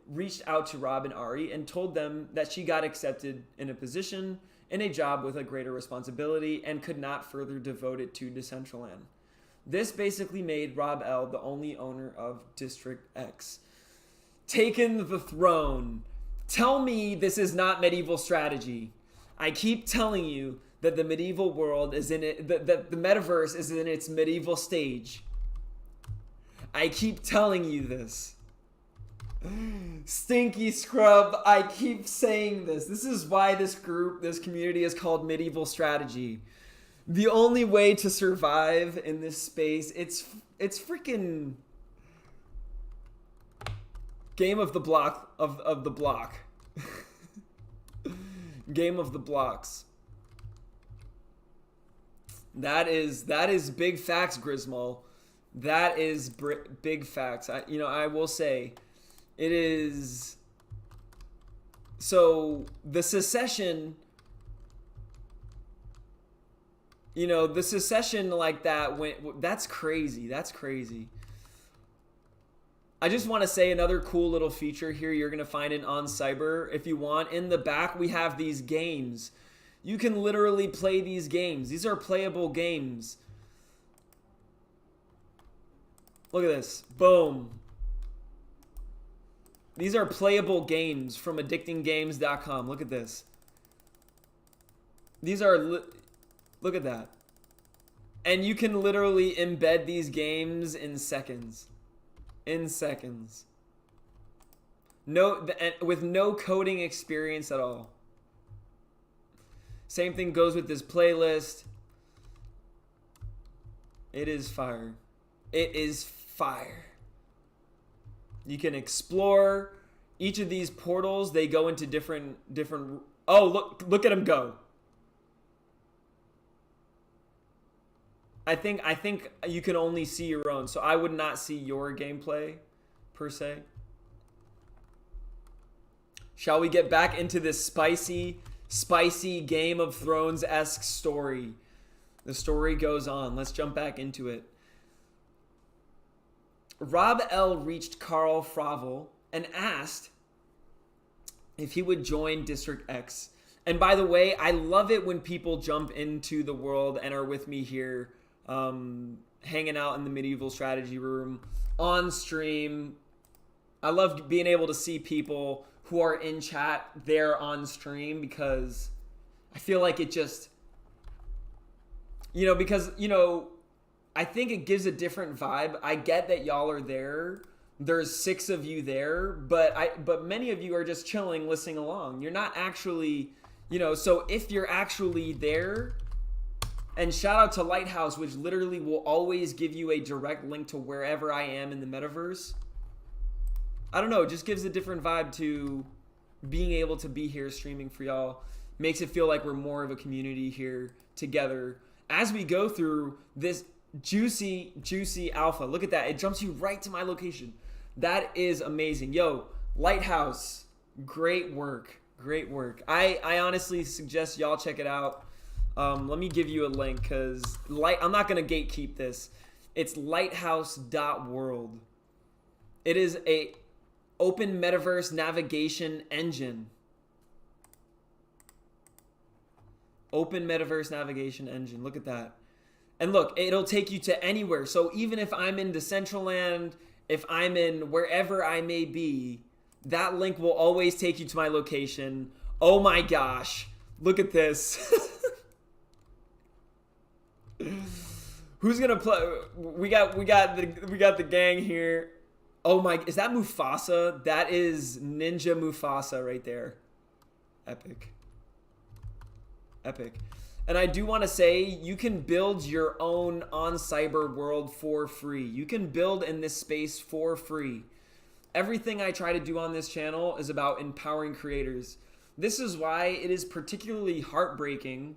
reached out to Rob and Ari and told them that she got accepted in a position in a job with a greater responsibility and could not further devote it to Decentraland. This basically made Rob L the only owner of District X. Taken the throne. Tell me this is not medieval strategy. I keep telling you that the medieval world is in it, that the metaverse is in its medieval stage. I keep telling you this. Stinky scrub, I keep saying this. This is why this community is called Medieval Strategy. The only way to survive in this space, it's freaking game of the block of the block. Game of the blocks. That is big facts, Grismal. That is big facts. I will say, it is. So the secession. The secession like that that's crazy. That's crazy. I just want to say another cool little feature here you're going to find it on Cyber if you want. In the back, we have these games. You can literally play these games. These are playable games. Look at this. Boom. These are playable games from addictinggames.com. Look at this. These are... Look at that. And you can literally embed these games in seconds. In seconds. With no coding experience at all. Same thing goes with this playlist. It is fire. It is fire. You can explore each of these portals. They go into different. Oh, look at them go. I think you can only see your own, so I would not see your gameplay, per se. Shall we get back into this spicy Game of Thrones-esque story? The story goes on. Let's jump back into it. Rob L. reached Carl Fravel and asked if he would join District X. And by the way, I love it when people jump into the world and are with me here, hanging out in the Medieval Strategy Room on stream. I love being able to see people who are in chat there on stream, because I feel like it just, I think it gives a different vibe. I get that y'all are there. There's 6 of you there, but many of you are just chilling, listening along. You're not actually, so if you're actually there, and shout out to Lighthouse, which literally will always give you a direct link to wherever I am in the metaverse. I don't know, it just gives a different vibe to being able to be here streaming for y'all. Makes it feel like we're more of a community here together as we go through this juicy alpha. Look at that. It jumps you right to my location. That is amazing. Yo, Lighthouse, great work. Great work. I honestly suggest y'all check it out. Let me give you a link, because I'm not going to gatekeep this. It's lighthouse.world. It is a open metaverse navigation engine. Open metaverse navigation engine. Look at that. And look, it'll take you to anywhere. So even if I'm in Decentraland, if I'm in wherever I may be, that link will always take you to my location. Oh my gosh. Look at this. Who's gonna play? We got the gang here. Oh my, is that Mufasa? That is Ninja Mufasa right there. Epic. epic. And I do want to say, you can build your own on cyber world for free. You can build in this space for free. Everything I try to do on this channel is about empowering creators. This is why it is particularly heartbreaking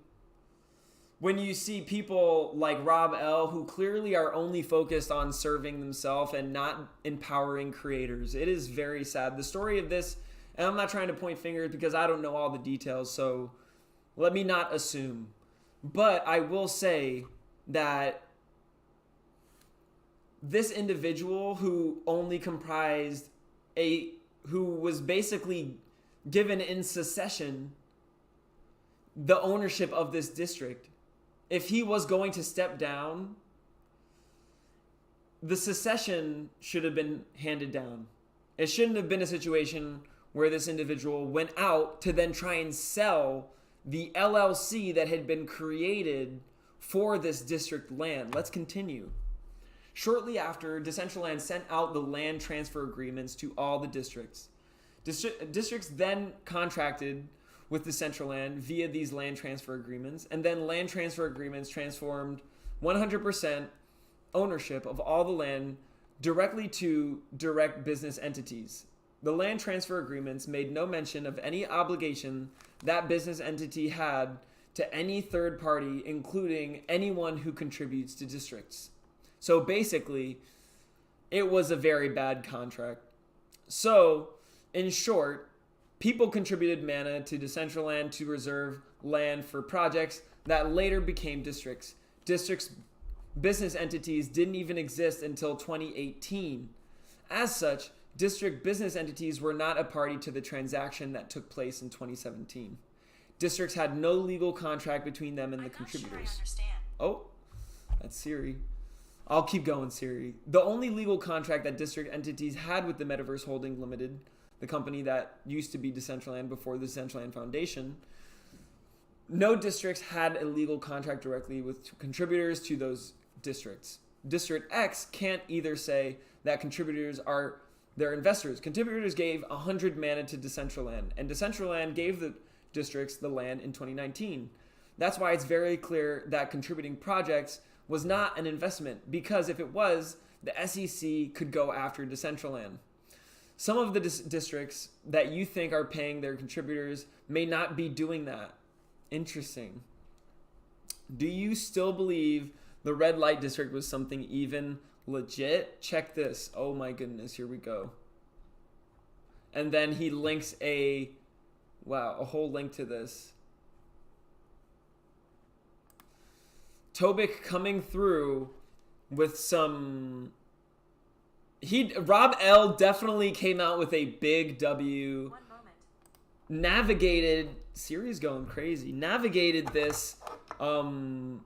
when you see people like Rob L, who clearly are only focused on serving themselves and not empowering creators. It is very sad. The story of this, and I'm not trying to point fingers because I don't know all the details, so let me not assume. But I will say that this individual who only comprised who was basically given in succession the ownership of this district, if he was going to step down, the succession should have been handed down. It shouldn't have been a situation where this individual went out to then try and sell the LLC that had been created for this district land. Let's continue. Shortly after, Decentraland sent out the land transfer agreements to all the districts. Districts then contracted with Decentraland via these land transfer agreements, and then land transfer agreements transformed 100% ownership of all the land directly to direct business entities. The land transfer agreements made no mention of any obligation that business entity had to any third party, including anyone who contributes to districts. So basically, it was a very bad contract. So, in short, people contributed mana to Decentraland to reserve land for projects that later became districts. Districts' business entities didn't even exist until 2018. As such, district business entities were not a party to the transaction that took place in 2017. Districts had no legal contract between them and the contributors. Sure I understand. Oh, that's Siri. I'll keep going, Siri. The only legal contract that district entities had with the Metaverse Holding Limited, the company that used to be Decentraland before the Decentraland Foundation, no districts had a legal contract directly with contributors to those districts. District X can't either say that contributors are their investors. Contributors gave 100 mana to Decentraland, and Decentraland gave the districts the land in 2019. That's why it's very clear that contributing projects was not an investment, because if it was, the SEC could go after Decentraland. Some of the districts that you think are paying their contributors may not be doing that. Interesting. Do you still believe the red light district was something even legit? Check this. Oh my goodness, here we go. And then he links a whole link to this. Tobik coming through with some... Rob L definitely came out with a big W. 1 moment. Navigated... Siri's going crazy. Navigated this... I'm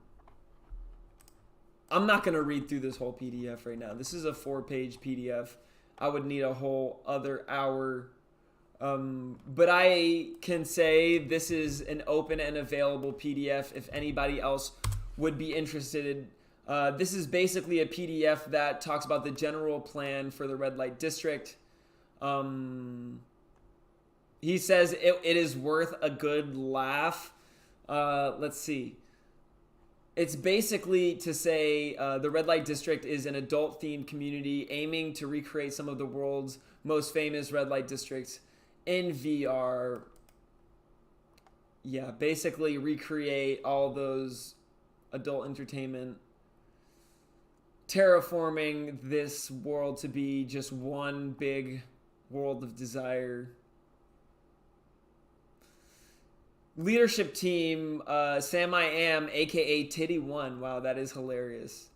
not going to read through this whole PDF right now. This is a 4-page PDF. I would need a whole other hour. But I can say this is an open and available PDF if anybody else would be interested. This is basically a PDF that talks about the general plan for the red light district. He says it is worth a good laugh. Let's see. It's basically to say the red light district is an adult-themed community aiming to recreate some of the world's most famous red light districts in VR. Yeah, basically recreate all those adult entertainment, terraforming this world to be just one big world of desire. Leadership team, Sam I Am, aka Titty One. Wow, that is hilarious.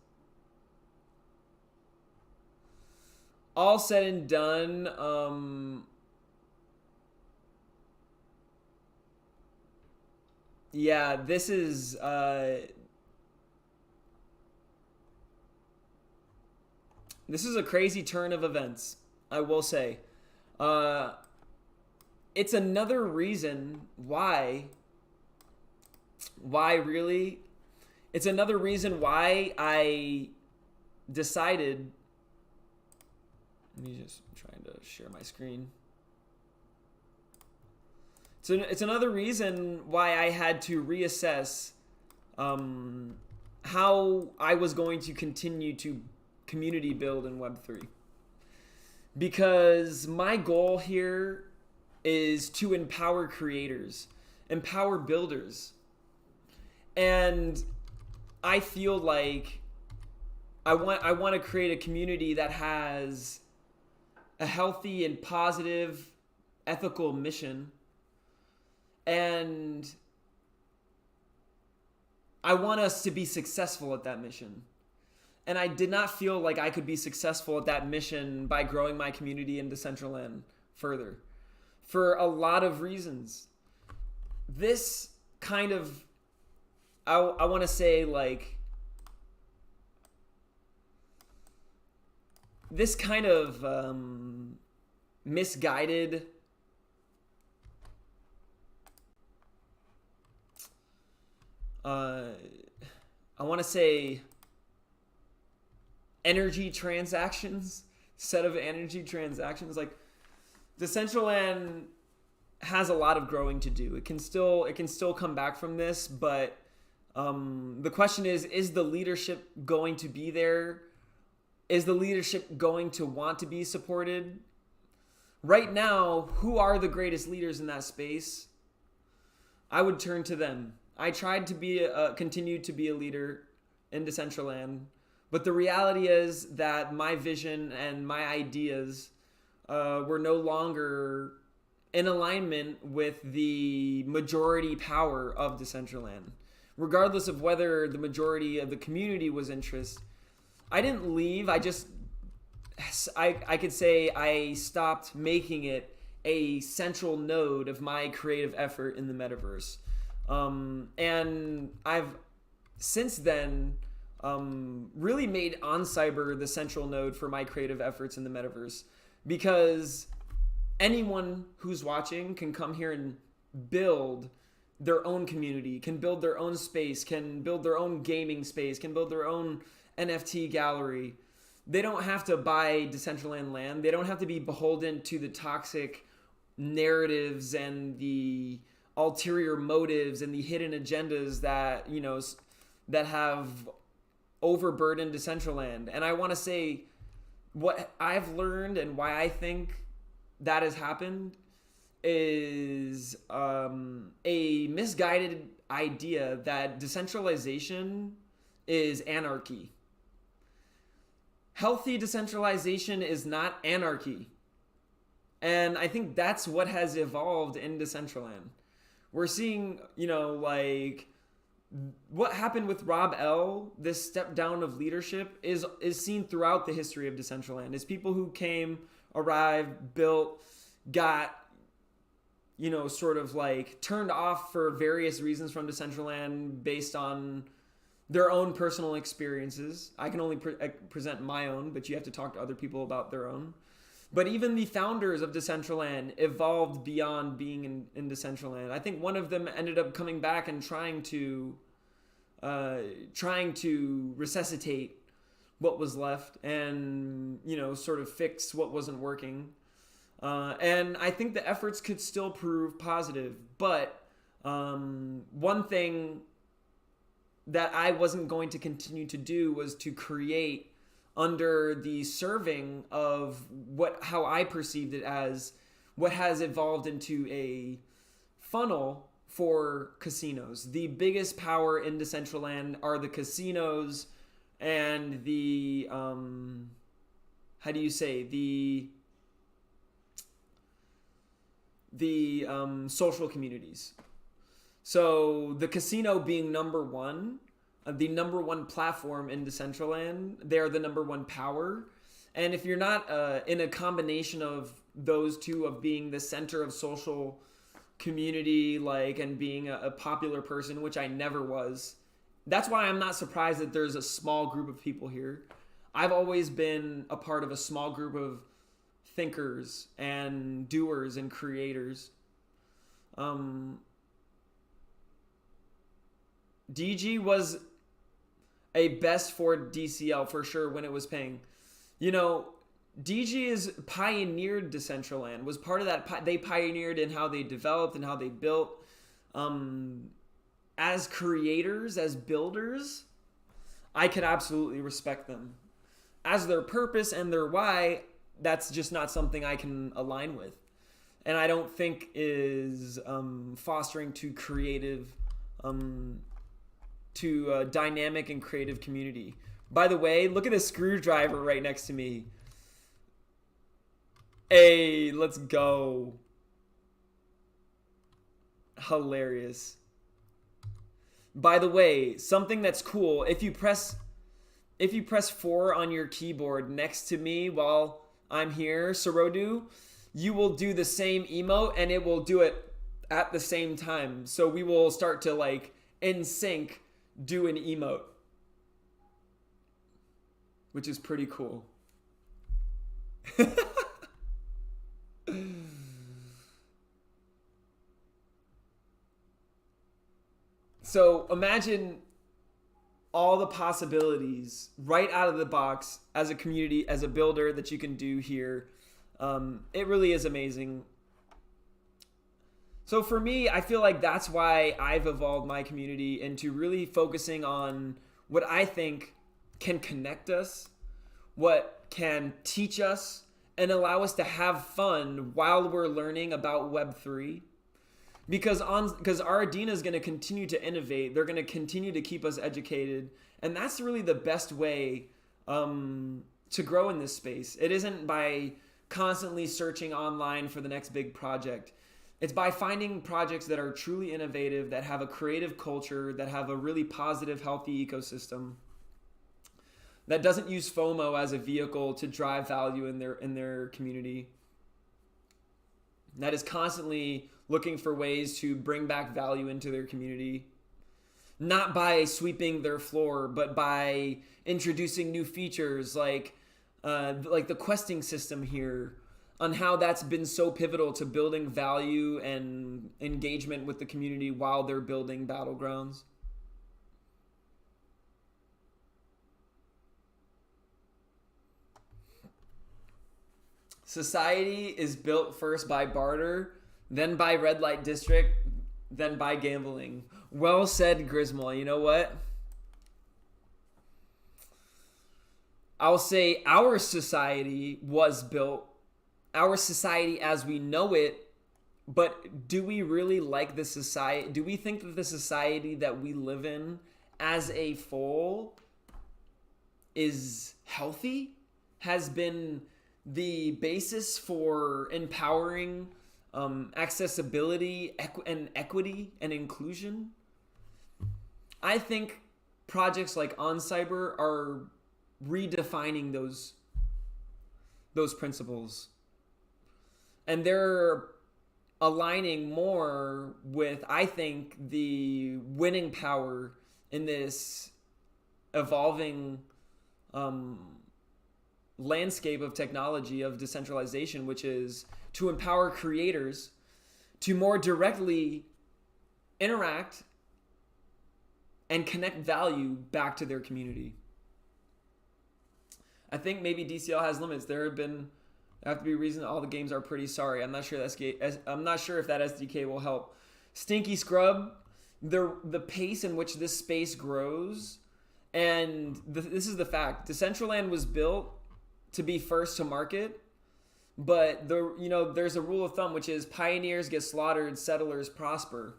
All said and done, yeah, this is a crazy turn of events, I will say. It's another reason why really? It's another reason why I decided, let me just, I'm trying to share my screen. So it's another reason why I had to reassess how I was going to continue to community build in Web3. Because my goal here is to empower creators, empower builders. And I feel like I want to create a community that has a healthy and positive ethical mission. And I want us to be successful at that mission. And I did not feel like I could be successful at that mission by growing my community in Decentraland further. For a lot of reasons. This kind of, I want to say like, this kind of misguided I want to say energy transactions, set of energy transactions. Like Decentraland has a lot of growing to do. It can still come back from this, but the question is the leadership going to be there? Is the leadership going to want to be supported? Right now, who are the greatest leaders in that space? I would turn to them. I tried to continue to be a leader in Decentraland, but the reality is that my vision and my ideas were no longer in alignment with the majority power of Decentraland. Regardless of whether the majority of the community was interested, I didn't leave. I could say I stopped making it a central node of my creative effort in the metaverse. And I've since then really made OnCyber the central node for my creative efforts in the metaverse, because anyone who's watching can come here and build their own community, can build their own space, can build their own gaming space, can build their own NFT gallery. They don't have to buy Decentraland land. They don't have to be beholden to the toxic narratives and the ulterior motives and the hidden agendas that, you know, that have overburdened Decentraland. And I want to say what I've learned and why I think that has happened is a misguided idea that decentralization is anarchy. Healthy decentralization is not anarchy. And I think that's what has evolved in Decentraland. We're seeing, you know, like what happened with Rob L, this step down of leadership is seen throughout the history of Decentraland. It's people who came, arrived, built, got, you know, sort of like turned off for various reasons from Decentraland based on their own personal experiences. I can only present my own, but you have to talk to other people about their own. But even the founders of Decentraland evolved beyond being in Decentraland. I think one of them ended up coming back and trying to resuscitate what was left and, you know, sort of fix what wasn't working. And I think the efforts could still prove positive. But one thing that I wasn't going to continue to do was to create under the serving of how I perceived it as what has evolved into a funnel for casinos. The biggest power in Decentraland are the casinos and the social communities. So the casino being number one, the number one platform in Decentraland, they are the number one power. And if you're not in a combination of those two, of being the center of social community, like, and being a popular person, which I never was, that's why I'm not surprised that there's a small group of people here. I've always been a part of a small group of thinkers and doers and creators. DG was a best for DCL for sure when it was paying. You know, DG is pioneered Decentraland, was part of that. They pioneered in how they developed and how they built. As creators, as builders, I could absolutely respect them. As their purpose and their why, that's just not something I can align with. And I don't think is fostering to creative, dynamic and creative community. By the way, look at a screwdriver right next to me. Hey, let's go. Hilarious. By the way, something that's cool, if you press 4 on your keyboard next to me while I'm here, Sorodu, you will do the same emote and it will do it at the same time. So we will start to, like, in sync do an emote, which is pretty cool. So imagine all the possibilities right out of the box as a community, as a builder that you can do here. It really is amazing. So for me, I feel like that's why I've evolved my community into really focusing on what I think can connect us, what can teach us, and allow us to have fun while we're learning about Web3. Because Ardina is going to continue to innovate. They're going to continue to keep us educated. And that's really the best way to grow in this space. It isn't by constantly searching online for the next big project. It's by finding projects that are truly innovative, that have a creative culture, that have a really positive, healthy ecosystem, that doesn't use FOMO as a vehicle to drive value in their community, that is constantly looking for ways to bring back value into their community, not by sweeping their floor, but by introducing new features like the questing system here, on how that's been so pivotal to building value and engagement with the community while they're building battlegrounds. Society is built first by barter, then by red light district, then by gambling. Well said, Griswold. You know what? I'll say our society was built, our society as we know it, but do we really like the society? Do we think that the society that we live in as a whole is healthy? Has been the basis for empowering accessibility and equity and inclusion? I think projects like OnCyber are redefining those principles, and they're aligning more with, I think, the winning power in this evolving landscape of technology, of decentralization, which is to empower creators to more directly interact and connect value back to their community. I think maybe DCL has limits. There have to be reasons all the games are pretty sorry. I'm not sure if that SDK will help. Stinky Scrub, the pace in which this space grows, and this is the fact. Decentraland was built to be first to market, but there's a rule of thumb, which is pioneers get slaughtered, settlers prosper.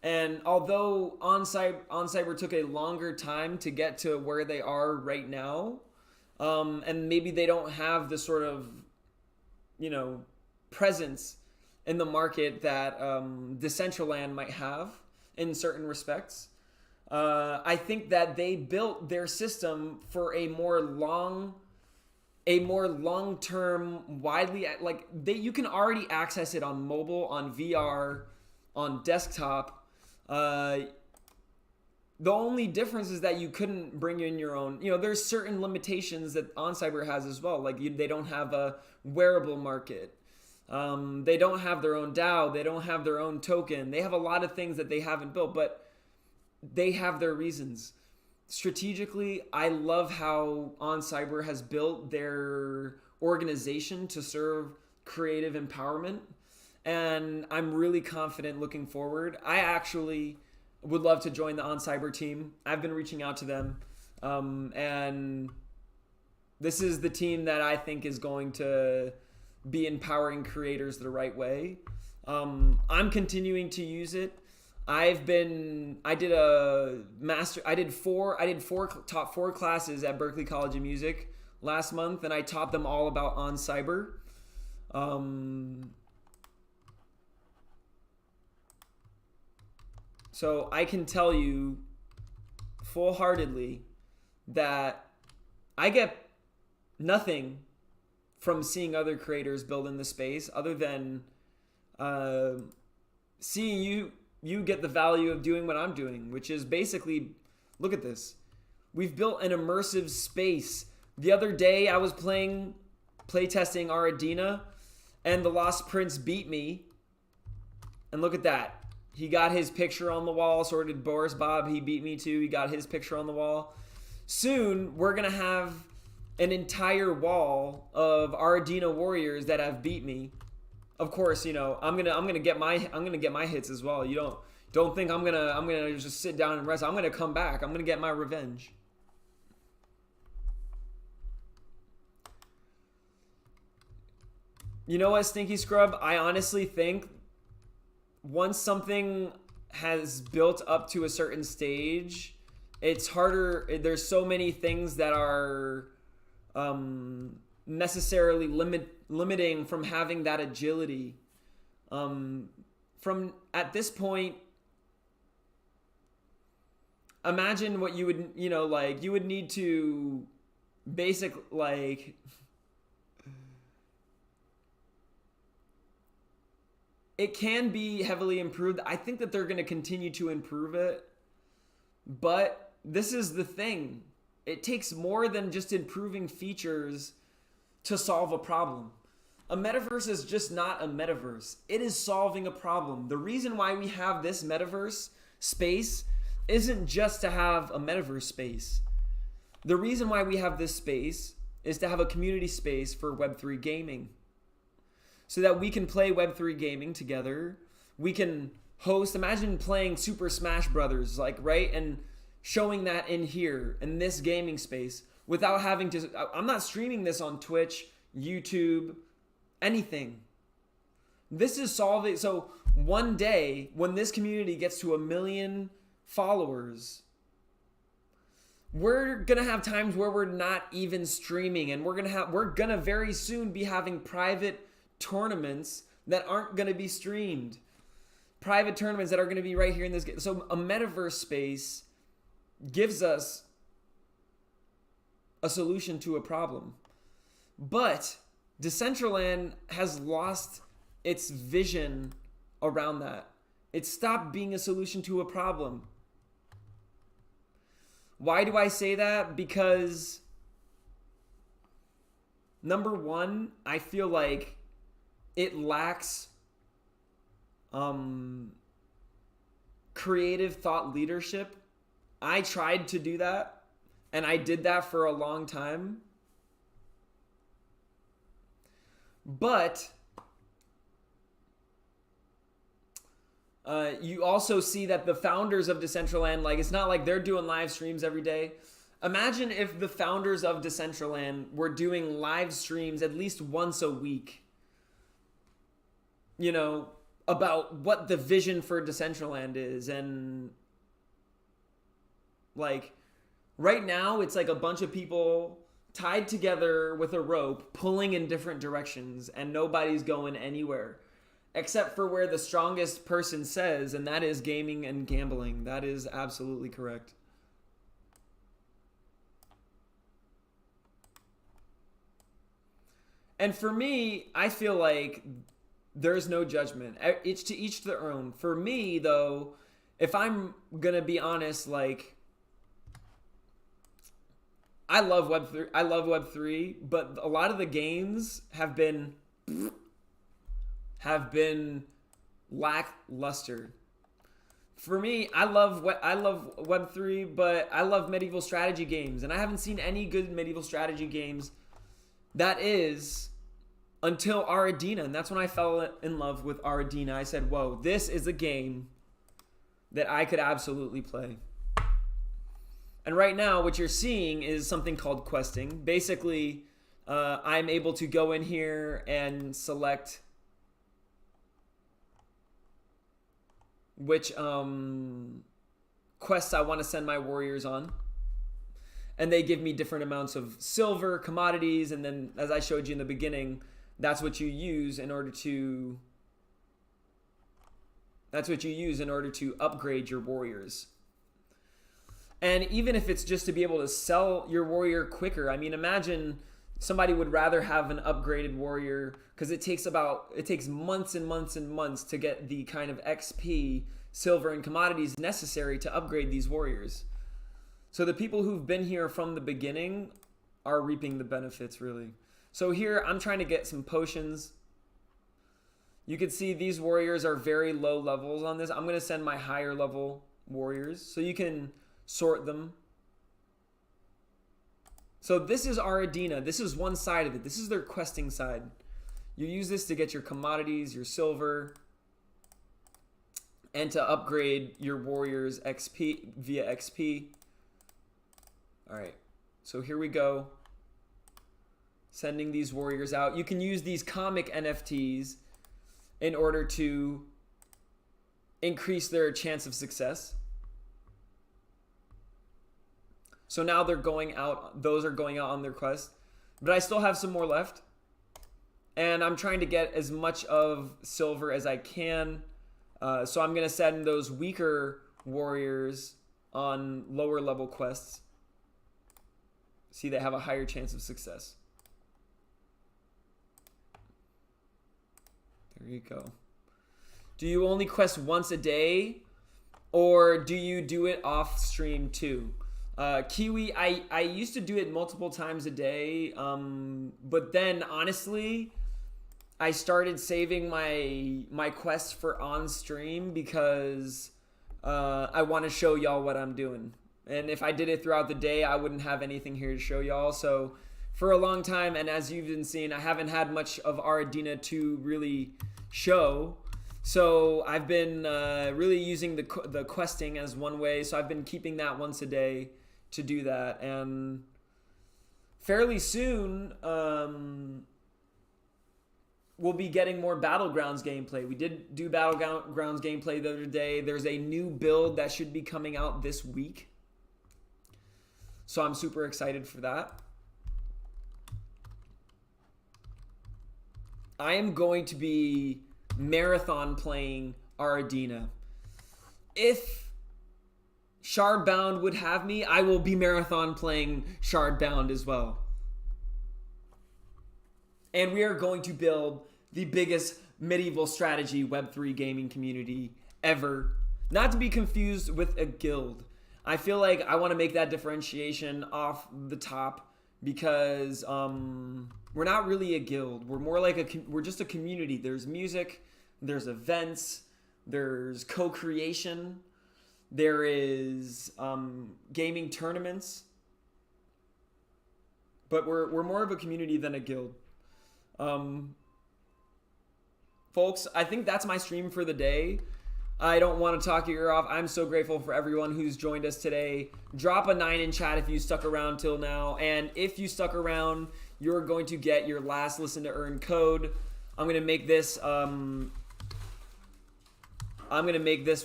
And although OnCyber took a longer time to get to where they are right now, and maybe they don't have the sort of presence in the market that Decentraland might have in certain respects, I think that they built their system for a more long-term, widely, you can already access it on mobile, on VR, on desktop. The only difference is that you couldn't bring in your own, there's certain limitations that OnCyber has as well. Like they don't have a wearable market. They don't have their own DAO. They don't have their own token. They have a lot of things that they haven't built, but they have their reasons. Strategically, I love how OnCyber has built their organization to serve creative empowerment. And I'm really confident looking forward. I actually would love to join the On Cyber team. I've been reaching out to them. And this is the team that I think is going to be empowering creators the right way. I'm continuing to use it. I did taught 4 classes at Berklee College of Music last month, and I taught them all about On Cyber. So I can tell you full-heartedly that I get nothing from seeing other creators build in the space other than seeing you get the value of doing what I'm doing, which is basically, look at this. We've built an immersive space. The other day I was playtesting Aradina, and the Lost Prince beat me. And look at that. He got his picture on the wall. So did Boris Bob. He beat me too. He got his picture on the wall. Soon we're gonna have an entire wall of Aradina warriors that have beat me. Of course, I'm gonna get my hits as well. You don't think I'm gonna just sit down and rest. I'm gonna come back. I'm gonna get my revenge. You know what, Stinky Scrub? I honestly think once something has built up to a certain stage, it's harder. There's so many things that are necessarily limiting from having that agility. From at this point, imagine what you would, you would need to it can be heavily improved. I think that they're going to continue to improve it. But this is the thing. It takes more than just improving features to solve a problem. A metaverse is just not a metaverse. It is solving a problem. The reason why we have this metaverse space isn't just to have a metaverse space. The reason why we have this space is to have a community space for Web3 gaming. So that we can play Web3 gaming together. We can host, imagine playing Super Smash Brothers, right? And showing that in here, in this gaming space, without having to, I'm not streaming this on Twitch, YouTube, anything. This is solving, so one day, when this community gets to 1 million followers, we're gonna have times where we're not even streaming, and we're gonna very soon be having private tournaments that aren't going to be streamed. Private tournaments that are going to be right here in this game. So a metaverse space gives us a solution to a problem. But Decentraland has lost its vision around that. It stopped being a solution to a problem. Why do I say that? Because number one, I feel like it lacks creative thought leadership. I tried to do that, and I did that for a long time. But you also see that the founders of Decentraland, it's not like they're doing live streams every day. Imagine if the founders of Decentraland were doing live streams at least once a week. About what the vision for Decentraland is. And right now it's like a bunch of people tied together with a rope pulling in different directions, and nobody's going anywhere except for where the strongest person says, and that is gaming and gambling. That is absolutely correct. And for me, I feel like there's no judgment. It's to each their own. For me, though, if I'm gonna be honest, I love Web3. I love Web3, but a lot of the games have been lackluster. For me, I love Web3, but I love medieval strategy games, and I haven't seen any good medieval strategy games That is until Aradina. And that's when I fell in love with Aradina. I said, whoa, this is a game that I could absolutely play. And right now, what you're seeing is something called questing. Basically, I'm able to go in here and select which quests I want to send my warriors on. And they give me different amounts of silver, commodities, and then, as I showed you in the beginning, that's what you use in order to upgrade your warriors. And even if it's just to be able to sell your warrior quicker, I mean, imagine somebody would rather have an upgraded warrior, because it takes months and months and months to get the kind of XP, silver, and commodities necessary to upgrade these warriors. So the people who've been here from the beginning are reaping the benefits, really. So here, I'm trying to get some potions. You can see these warriors are very low levels on this. I'm going to send my higher level warriors, so you can sort them. So this is Aradina. This is one side of it. This is their questing side. You use this to get your commodities, your silver, and to upgrade your warriors XP via XP. All right, so here we go. Sending these warriors out. You can use these comic NFTs in order to increase their chance of success. So now they're going out. Those are going out on their quest. But I still have some more left. And I'm trying to get as much of silver as I can. So I'm going to send those weaker warriors on lower level quests. See, they have a higher chance of success. There you go. Do you only quest once a day, or do you do it off stream too? Kiwi, I used to do it multiple times a day, but then honestly, I started saving my quests for on stream because I want to show y'all what I'm doing. And if I did it throughout the day, I wouldn't have anything here to show y'all. So for a long time, and as you've been seeing, I haven't had much of Aradina to really show. So I've been really using the questing as one way. So I've been keeping that once a day to do that. And fairly soon, we'll be getting more Battlegrounds gameplay. We did do Battlegrounds gameplay the other day. There's a new build that should be coming out this week. So I'm super excited for that. I am going to be marathon playing Aradina. If Shardbound would have me, I will be marathon playing Shardbound as well. And we are going to build the biggest medieval strategy Web3 gaming community ever. Not to be confused with a guild. I feel like I want to make that differentiation off the top because we're not really a guild. We're more like we're just a community. There's music, there's events, there's co-creation, there is gaming tournaments. But we're more of a community than a guild. Folks, I think that's my stream for the day. I don't want to talk your ear off. I'm so grateful for everyone who's joined us today. Drop a 9 in chat if you stuck around till now. And if you stuck around, you're going to get your last listen to earn code. I'm going to make this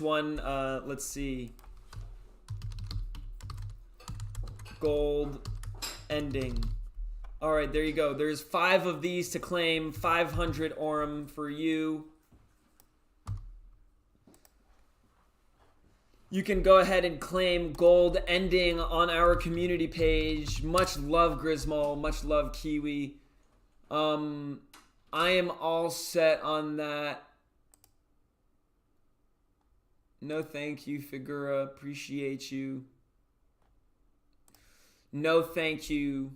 one, let's see. Gold ending. All right, there you go. There's 5 of these to claim. 500 Aurum for you. You can go ahead and claim gold ending on our community page. Much love, Grismal. Much love, Kiwi. I am all set on that. No thank you, Figura. Appreciate you. No thank you.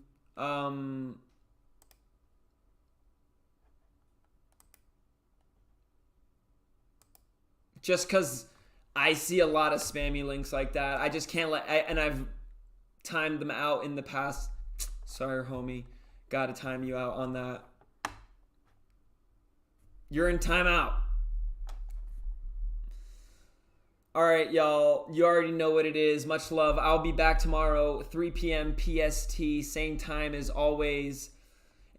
Just because I see a lot of spammy links like that, I just can't and I've timed them out in the past. Sorry, homie. Gotta time you out on that. You're in timeout. All right, y'all. You already know what it is. Much love. I'll be back tomorrow, 3 p.m. PST, same time as always.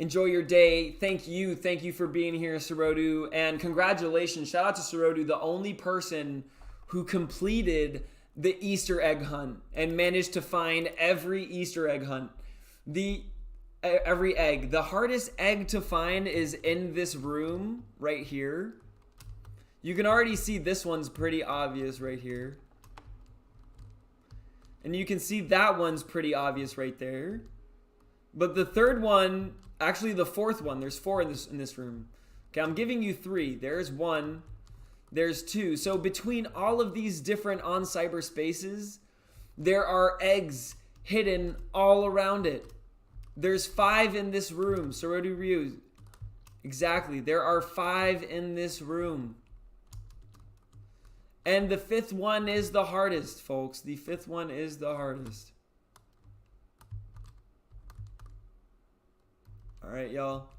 Enjoy your day. Thank you. Thank you for being here, Sarodu. And congratulations. Shout out to Sarodu, the only person who completed the Easter egg hunt and managed to find every Easter egg hunt. Every egg. The hardest egg to find is in this room right here. You can already see this one's pretty obvious right here. And you can see that one's pretty obvious right there. But the third one, actually the fourth one, there's 4 in this room. Okay, I'm giving you 3. There's 1, there's 2. So between all of these different on cyberspaces, there are eggs hidden all around it. There's 5 in this room. Sarodu Ryu. Exactly. There are 5 in this room. And the 5th one is the hardest, folks. The 5th one is the hardest. All right, y'all.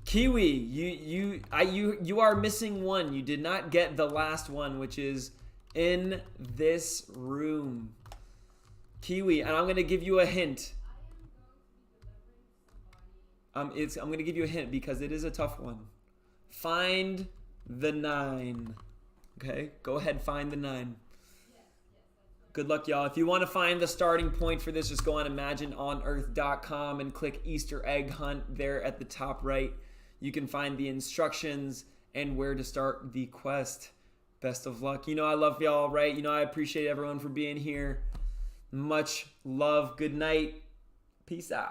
Kiwi, you are missing one. You did not get the last one, which is in this room. Kiwi, and I'm gonna give you a hint. I'm gonna give you a hint because it is a tough one. Find the 9. Okay, go ahead, find the 9. Good luck, y'all. If you want to find the starting point for this, just go on imagineonearth.com and click Easter egg hunt there at the top right. You can find the instructions and where to start the quest. Best of luck. You know I love y'all, right? You know I appreciate everyone for being here. Much love. Good night. Peace out.